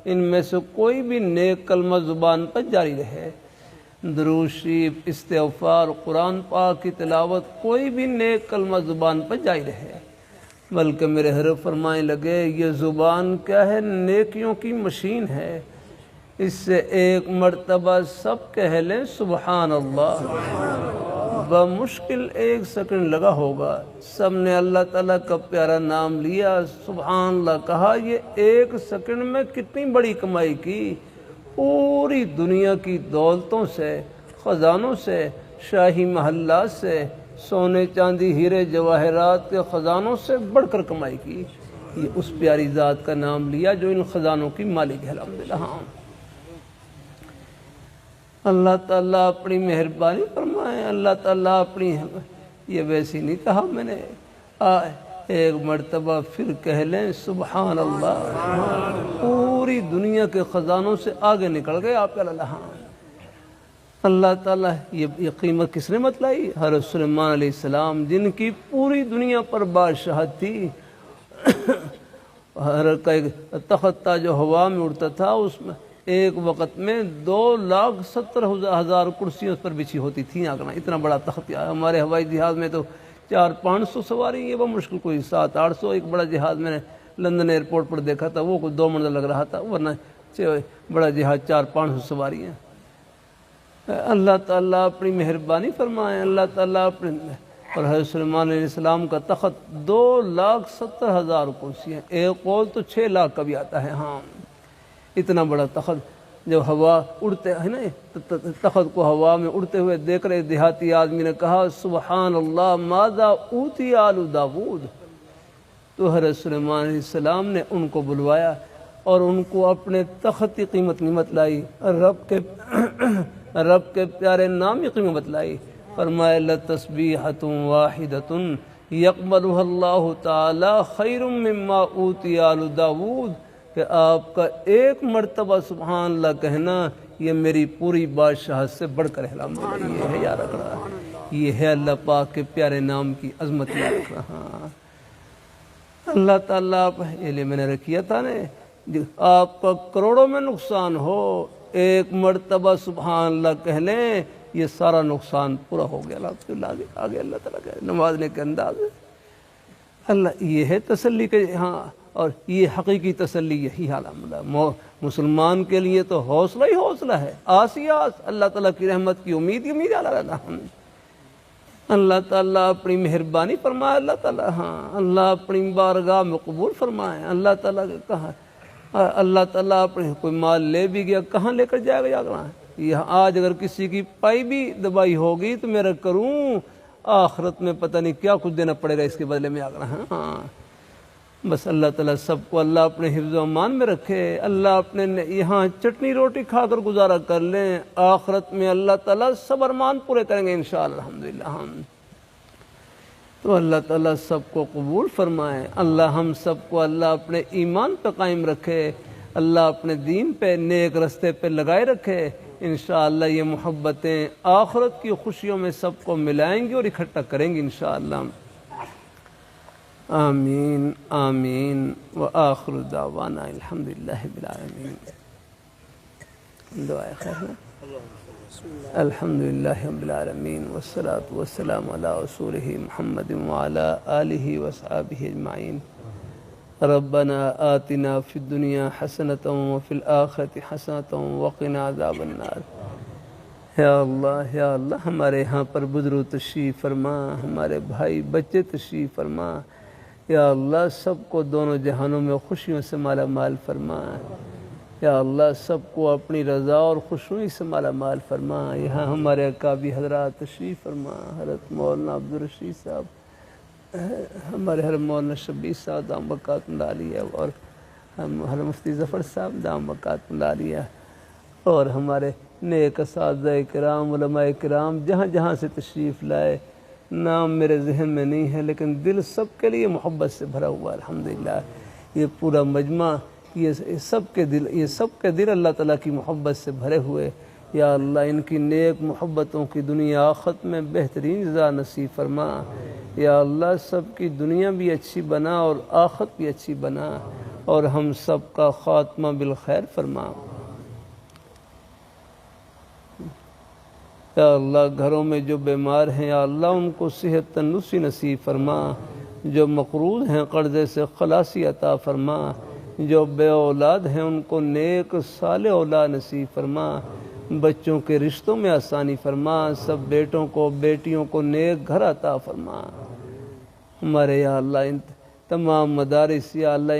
ان میں سے کوئی بھی نیک کلمہ زبان پر جاری رہے۔ درود شریف، استغفار، قرآن پاک کی تلاوت، کوئی بھی نیک کلمہ زبان پر جاری رہے۔ بلکہ میرے حضرت فرمائے لگے یہ زبان کیا ہے، نیکیوں کی مشین ہے، اس سے ایک مرتبہ سب کہہ لیں سبحان اللہ، بمشکل 1 سیکنڈ لگا ہوگا، سب نے اللہ تعالیٰ کا پیارا نام لیا، سبحان اللہ کہا، یہ 1 سیکنڈ میں کتنی بڑی کمائی کی۔ پوری دنیا کی دولتوں سے، خزانوں سے، شاہی محلات سے، سونے چاندی ہیرے جواہرات کے خزانوں سے بڑھ کر کمائی کی۔ یہ اس پیاری ذات کا نام لیا جو ان خزانوں کی مالک ہے، الحمدللہ۔ اللہ تعالیٰ اپنی مہربانی فرمائے، اللہ تعالیٰ اپنی، یہ ویسی نہیں کہا میں نے، ایک مرتبہ پھر کہہ لیں سبحان اللہ، پوری دنیا کے خزانوں سے آگے نکل گئے آپ اللہ۔ اللہ تعالیٰ یہ قیمت کس نے بتلائی؟ حضرت سلیمان علیہ السلام، جن کی پوری دنیا پر بادشاہت تھی۔ ہر کا ایک تخت تھا جو ہوا میں اڑتا تھا، اس میں ایک وقت میں 2,70,000 کرسیاں اس پر بچھی ہوتی تھیں، آگنا اتنا بڑا تخت۔ ہمارے ہوائی جہاز میں تو 400-500 سواری، یہ وہ مشکل کوئی 700-800۔ ایک بڑا جہاز میں نے لندن ایئرپورٹ پر دیکھا تھا، وہ کوئی 2 منزل لگ رہا تھا، ورنہ بڑا جہاز 400-500 سواری ہیں۔ اللہ تعالیٰ اپنی مہربانی فرمائے، اللہ تعالیٰ اپنے، اور حضرت سلیمان علیہ السلام کا تخت 2,70,000 کرسیاں، ایک قول تو 6 لاکھ کا بھی آتا ہے۔ ہاں، اتنا بڑا تخت۔ جب ہوا اڑتے ہے نا تخت کو ہوا میں اڑتے ہوئے دیکھ رہے دیہاتی آدمی نے کہا سبحان اللہ ماذا اوتی آل داود، تو حضرت سلیمان علیہ السلام نے ان کو بلوایا اور ان کو اپنے تخت کی قیمت لائی، رب کے پیارے نام کی قیمت لائی۔ فرمایا لتسبیحۃ واحدۃ یقبلها اللہ تعالی خیر مما اوتی آل داود، کہ آپ کا ایک مرتبہ سبحان اللہ کہنا یہ میری پوری بادشاہت سے بڑھ کر الحمد للہ، یہ ہے یاد رکھ رہا، یہ ہے اللہ پاک کے پیارے نام کی عظمت یاد رکھ رہا۔ اللہ تعالیٰ یہ لیے میں نے رکھیا تھا نا، آپ کا کروڑوں میں نقصان ہو ایک مرتبہ سبحان اللہ کہہ لیں یہ سارا نقصان پورا ہو گیا۔ الحمدللہ آگے اللہ تعالیٰ کہ نوازنے کے انداز ہے اللہ، یہ ہے تسلی کے ہاں، اور یہ حقیقی تسلی یہی حال مسلمان کے لیے تو حوصلہ ہی حوصلہ ہے، آس ہی آس، اللہ تعالیٰ کی رحمت کی امید ہی امید اللہ تعالیٰ اپنی مہربانی فرمائے، اللہ تعالیٰ ہاں اللہ اپنی بارگاہ میں قبول فرمائے۔ اللہ تعالیٰ کے کہاں اللہ تعالیٰ اپنے کوئی مال لے بھی گیا کہاں لے کر جائے گا جاگنا ہے، یہ آج اگر کسی کی پائی بھی دبائی ہوگی تو میرا کروں آخرت میں پتہ نہیں کیا کچھ دینا پڑے گا اس کے بدلے میں آگنا ہے۔ ہاں بس اللہ تعالیٰ سب کو اللہ اپنے حفظ و امان میں رکھے، اللہ اپنے یہاں چٹنی روٹی کھا کر گزارا کر لیں، آخرت میں اللہ تعالیٰ سب ارمان پورے کریں گے انشاءاللہ الحمدللہ۔ ہم تو اللہ تعالیٰ سب کو قبول فرمائے، اللہ ہم سب کو اللہ اپنے ایمان پہ قائم رکھے، اللہ اپنے دین پہ نیک رستے پہ لگائے رکھے، انشاءاللہ یہ محبتیں آخرت کی خوشیوں میں سب کو ملائیں گی اور اکٹھا کریں گی انشاءاللہ۔ آمین آمین وآخر دعوانا الحمدللہ رب العالمین۔ دعائے خیر الحمدللہ رب العالمین والصلاة والسلام علی رسولہ محمد وعلی آلہ وصحبہ اجمعین۔ ربنا آتنا فی الدنیا حسنۃ وفی الآخرۃ حسنۃ وقنا عذاب النار۔ یا اللہ ہمارے یہاں پر بزرگ تشریف فرما، ہمارے بھائی بچے تشریف فرما، یا اللہ سب کو دونوں جہانوں میں خوشیوں سے مالا مال فرما، یا اللہ سب کو اپنی رضا اور خوشنوئی سے مالا مال فرما۔ یہاں ہمارے اکابی حضرات تشریف فرما، حضرت مولانا عبدالرشید صاحب، ہمارے حضرت مولانا شبیر صاحب دام بقات عالیہ، اور حضرت مفتی ظفر صاحب دام بقات عالیہ، اور ہمارے نیک اساتذہ کرام علماء کرام جہاں جہاں سے تشریف لائے، نام میرے ذہن میں نہیں ہے لیکن دل سب کے لیے محبت سے بھرا ہوا الحمدللہ۔ یہ پورا مجمع یہ سب کے دل اللہ تعالیٰ کی محبت سے بھرے ہوئے، یا اللہ ان کی نیک محبتوں کی دنیا آخرت میں بہترین جزا نصیب فرما، یا اللہ سب کی دنیا بھی اچھی بنا اور آخرت بھی اچھی بنا، اور ہم سب کا خاتمہ بالخیر فرما۔ یا اللہ گھروں میں جو بیمار ہیں یا اللہ ان کو صحت تندرستی نصیب فرما، جو مقروض ہیں قرضے سے خلاصی عطا فرما، جو بے اولاد ہیں ان کو نیک صالح اولاد نصیب فرما، بچوں کے رشتوں میں آسانی فرما، سب بیٹوں کو بیٹیوں کو نیک گھر عطا فرما۔ ہمارے یا اللہ ان تمام مدارس یا اللہ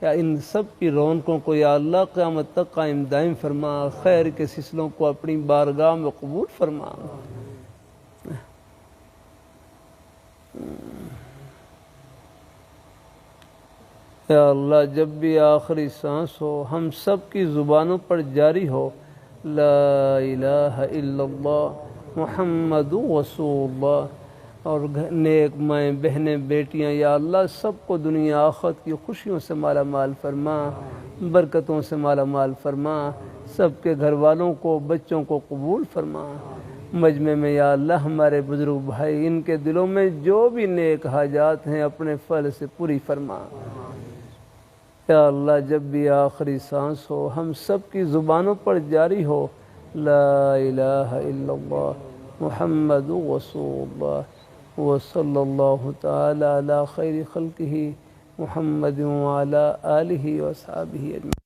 ان سب کی رونقوں کو یا اللہ قیامت تک قائم دائم فرما، خیر کے سلسلوں کو اپنی بارگاہ میں قبول فرما۔ یا اللہ جب بھی آخری سانس ہو ہم سب کی زبانوں پر جاری ہو لا الہ الا اللہ محمد رسول اللہ، اور نیک مائیں بہنیں بیٹیاں یا اللہ سب کو دنیا آخرت کی خوشیوں سے مالا مال فرما، برکتوں سے مالا مال فرما، سب کے گھر والوں کو بچوں کو قبول فرما۔ مجمع میں یا اللہ ہمارے بزرگ بھائی ان کے دلوں میں جو بھی نیک حاجات ہیں اپنے فضل سے پوری فرما۔ یا اللہ جب بھی آخری سانس ہو ہم سب کی زبانوں پر جاری ہو لا الہ الا اللہ محمد رسول اللہ، وصلی اللہ تعالی علی خیر خلقہ محمد وعلی آلہ وصحبہ اجمعین۔